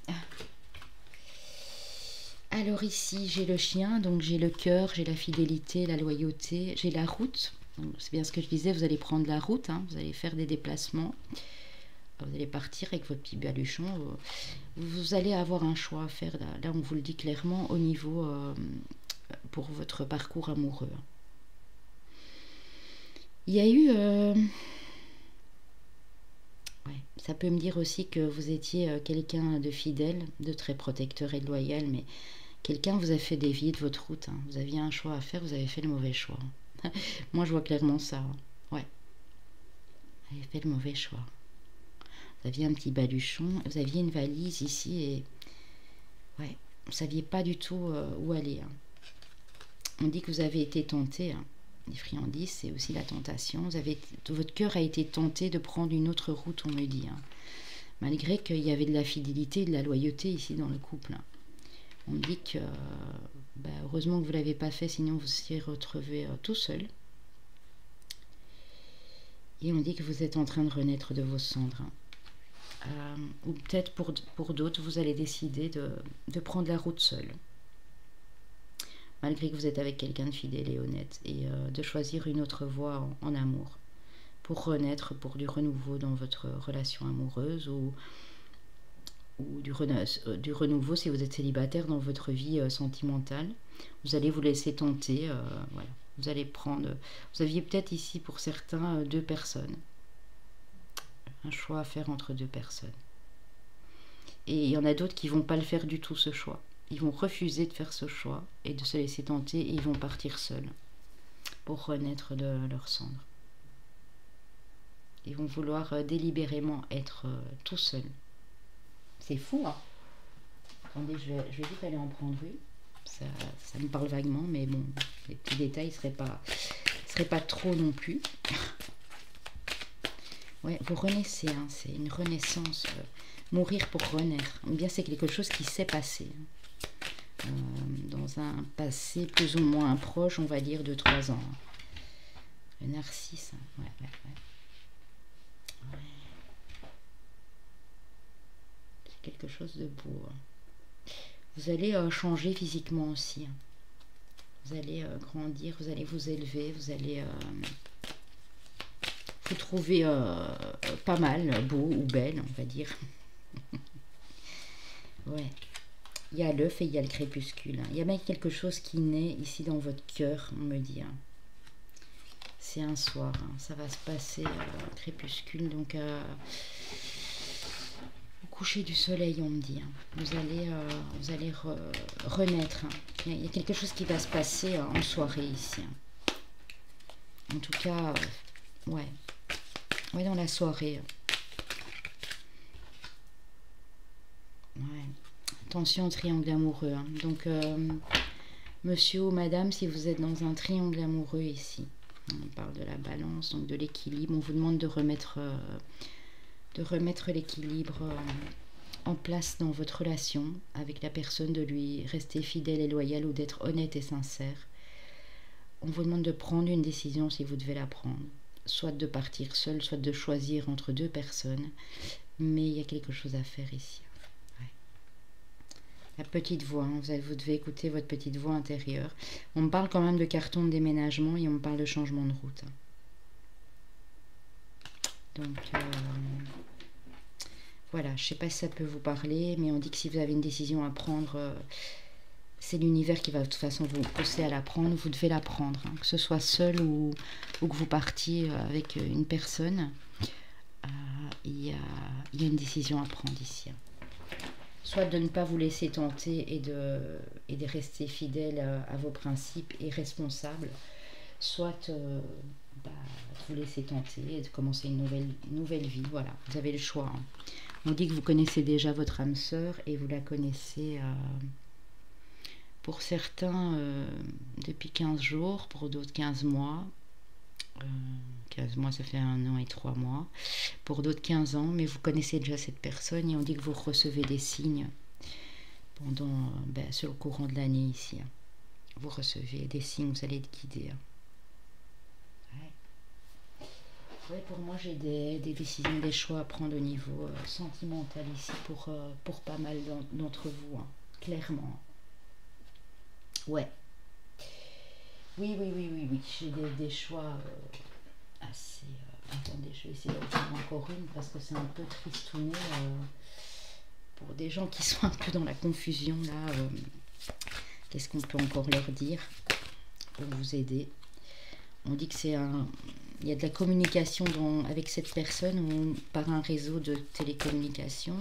Alors ici, j'ai le chien, donc j'ai le cœur, j'ai la fidélité, la loyauté, j'ai la route. C'est bien ce que je disais, vous allez prendre la route, hein, vous allez faire des déplacements. Vous allez partir avec votre petit baluchon. Vous allez avoir un choix à faire. Là, on vous le dit clairement au niveau pour votre parcours amoureux. Il y a eu... ouais, ça peut me dire aussi que vous étiez quelqu'un de fidèle, de très protecteur et de loyal, mais quelqu'un vous a fait dévier de votre route. Hein. Vous aviez un choix à faire, vous avez fait le mauvais choix. Moi, je vois clairement ça. Hein. Ouais. Vous avez fait le mauvais choix. Vous aviez un petit baluchon, vous aviez une valise ici et ouais, vous ne saviez pas du tout où aller. Hein. On dit que vous avez été tenté, hein. Les friandises, c'est aussi la tentation. Votre cœur a été tenté de prendre une autre route, on me dit. Hein. Malgré qu'il y avait de la fidélité et de la loyauté ici dans le couple. Hein. On dit que heureusement que vous ne l'avez pas fait, sinon vous seriez retrouvé tout seul. Et on dit que vous êtes en train de renaître de vos cendres. Hein. Ou peut-être pour d'autres, vous allez décider de prendre la route seule. Malgré que vous êtes avec quelqu'un de fidèle et honnête. Et de choisir une autre voie en amour. Pour renaître, pour du renouveau dans votre relation amoureuse. Ou du renouveau si vous êtes célibataire dans votre vie sentimentale. Vous allez vous laisser tenter. Voilà. Vous allez prendre... Vous aviez peut-être ici pour certains 2 personnes. Un choix à faire entre 2 personnes. Et il y en a d'autres qui ne vont pas le faire du tout, ce choix. Ils vont refuser de faire ce choix et de se laisser tenter et ils vont partir seuls pour renaître de leur cendre. Ils vont vouloir délibérément être tout seuls. C'est fou, hein? Attendez, je vais vite aller en prendre une. Ça me parle vaguement, mais bon, les petits détails ne seraient pas trop non plus. Ouais, vous renaissez, hein, c'est une renaissance Mourir pour renaître. Ou bien c'est quelque chose qui s'est passé. Dans un passé plus ou moins proche, on va dire de 3 ans. Le narcisse. Ouais. C'est quelque chose de beau. Vous allez changer physiquement aussi. Vous allez grandir, vous allez vous élever, vous allez vous trouver pas mal, beau ou belle, on va dire. Ouais. Il y a l'œuf et il y a le crépuscule. Il y a même quelque chose qui naît ici dans votre cœur, on me dit. C'est un soir, ça va se passer crépuscule, donc au coucher du soleil, on me dit. Vous allez renaître. Il y a quelque chose qui va se passer en soirée ici. En tout cas, ouais, dans la soirée. Ouais. Attention au triangle amoureux. Donc, monsieur ou madame, si vous êtes dans un triangle amoureux ici, on parle de la balance, donc de l'équilibre, on vous demande de remettre l'équilibre en place dans votre relation avec la personne, de lui rester fidèle et loyal ou d'être honnête et sincère. On vous demande de prendre une décision si vous devez la prendre, soit de partir seul, soit de choisir entre 2 personnes, mais il y a quelque chose à faire ici. La petite voix, vous devez écouter votre petite voix intérieure. On me parle quand même de carton de déménagement et on me parle de changement de route. Donc, voilà, je ne sais pas si ça peut vous parler, mais on dit que si vous avez une décision à prendre, c'est l'univers qui va de toute façon vous pousser à la prendre. Vous devez la prendre, que ce soit seul ou que vous partiez avec une personne. Il y a une décision à prendre ici. Soit de ne pas vous laisser tenter et de rester fidèle à vos principes et responsable, soit de vous laisser tenter et de commencer une nouvelle vie. Voilà, vous avez le choix. On dit que vous connaissez déjà votre âme sœur et vous la connaissez pour certains depuis 15 jours, pour d'autres 15 mois. 15 mois, ça fait 1 an et 3 mois. Pour d'autres 15 ans, mais vous connaissez déjà cette personne et on dit que vous recevez des signes pendant, sur le courant de l'année ici. Vous recevez des signes, vous allez être guidé. Ouais, pour moi, j'ai des décisions, des choix à prendre au niveau sentimental ici pour pas mal d'entre vous, clairement. Ouais. Oui. J'ai des choix assez... attendez, je vais essayer d'en faire encore une parce que c'est un peu tristouné pour des gens qui sont un peu dans la confusion là. Qu'est-ce qu'on peut encore leur dire pour vous aider? On dit que c'est il y a de la communication avec cette personne par un réseau de télécommunications.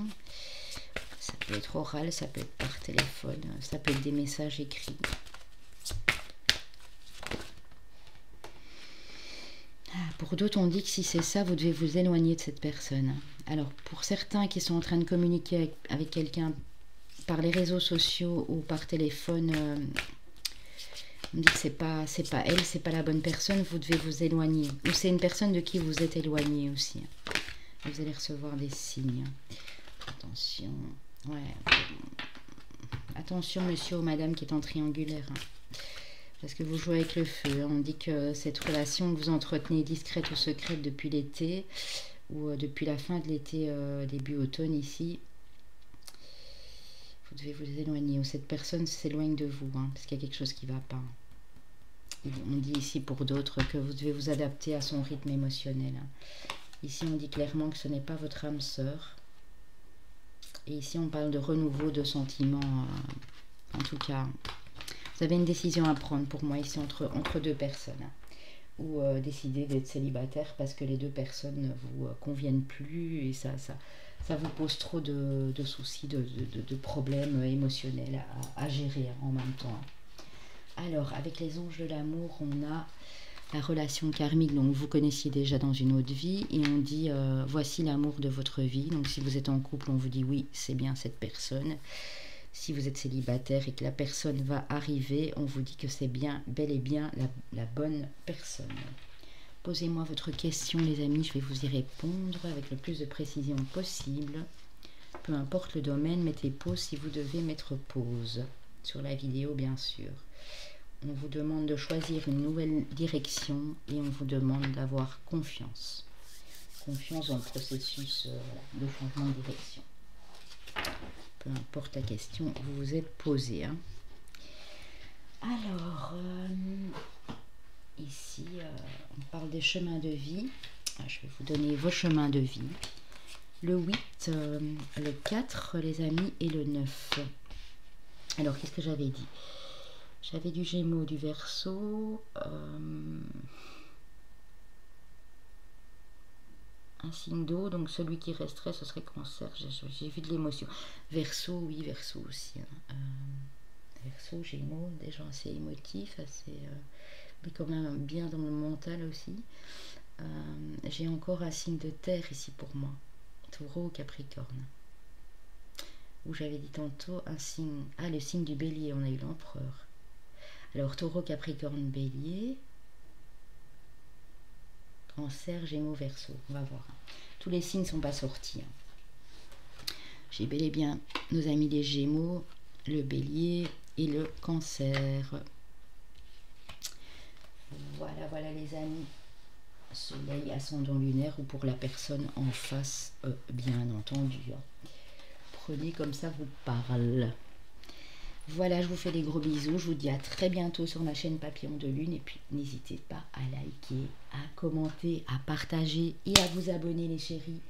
Ça peut être oral, ça peut être par téléphone, ça peut être des messages écrits. Pour d'autres, on dit que si c'est ça, vous devez vous éloigner de cette personne. Alors, pour certains qui sont en train de communiquer avec quelqu'un par les réseaux sociaux ou par téléphone, on dit que c'est pas elle, c'est pas la bonne personne, vous devez vous éloigner. Ou c'est une personne de qui vous êtes éloigné aussi. Vous allez recevoir des signes. Attention. Ouais. Attention, monsieur ou madame qui est en triangulaire. Parce que vous jouez avec le feu. On dit que cette relation que vous entretenez discrète ou secrète depuis l'été, ou depuis la fin de l'été, début automne ici, vous devez vous éloigner. Ou cette personne s'éloigne de vous, parce qu'il y a quelque chose qui ne va pas. On dit ici pour d'autres que vous devez vous adapter à son rythme émotionnel. Ici, on dit clairement que ce n'est pas votre âme sœur. Et ici, on parle de renouveau de sentiments. En tout cas, vous avez une décision à prendre pour moi ici entre 2 personnes. Ou décider d'être célibataire parce que les 2 personnes ne vous conviennent plus et ça vous pose trop de soucis, de problèmes émotionnels à gérer en même temps. Alors, avec les anges de l'amour, on a la relation karmique, donc vous connaissiez déjà dans une autre vie, et on dit voici l'amour de votre vie. Donc si vous êtes en couple, on vous dit oui, c'est bien cette personne. Si vous êtes célibataire et que la personne va arriver, on vous dit que c'est bien, bel et bien la bonne personne. Posez-moi votre question, les amis, je vais vous y répondre avec le plus de précision possible. Peu importe le domaine, mettez pause si vous devez mettre pause sur la vidéo, bien sûr. On vous demande de choisir une nouvelle direction et on vous demande d'avoir confiance. Confiance dans le processus de changement de direction. Peu importe la question, vous vous êtes posé. Hein. Alors, ici, on parle des chemins de vie. Je vais vous donner vos chemins de vie. Le 8, le 4, les amis, et le 9. Alors, qu'est-ce que j'avais dit? J'avais du Gémeaux, du Verseau, un signe d'eau, donc celui qui resterait, ce serait Cancer. J'ai vu de l'émotion. Verseau, oui, Verseau aussi. Hein. Verseau, Gémeaux, des gens assez émotifs, assez, mais quand même bien dans le mental aussi. J'ai encore un signe de terre ici pour moi. Taureau, Capricorne. Où j'avais dit tantôt un signe. Ah, le signe du Bélier, on a eu l'Empereur. Alors, Taureau, Capricorne, Bélier. Cancer, Gémeaux, Verseau. On va voir. Tous les signes ne sont pas sortis. J'ai bel et bien nos amis les Gémeaux, le Bélier et le Cancer. Voilà, voilà les amis. Soleil, ascendant lunaire ou pour la personne en face, bien entendu. Prenez comme ça vous parle. Voilà, je vous fais des gros bisous. Je vous dis à très bientôt sur ma chaîne Papillon de Lune. Et puis, n'hésitez pas à liker, à commenter, à partager et à vous abonner, les chéris.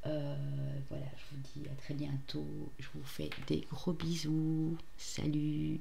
Voilà, je vous dis à très bientôt. Je vous fais des gros bisous. Salut!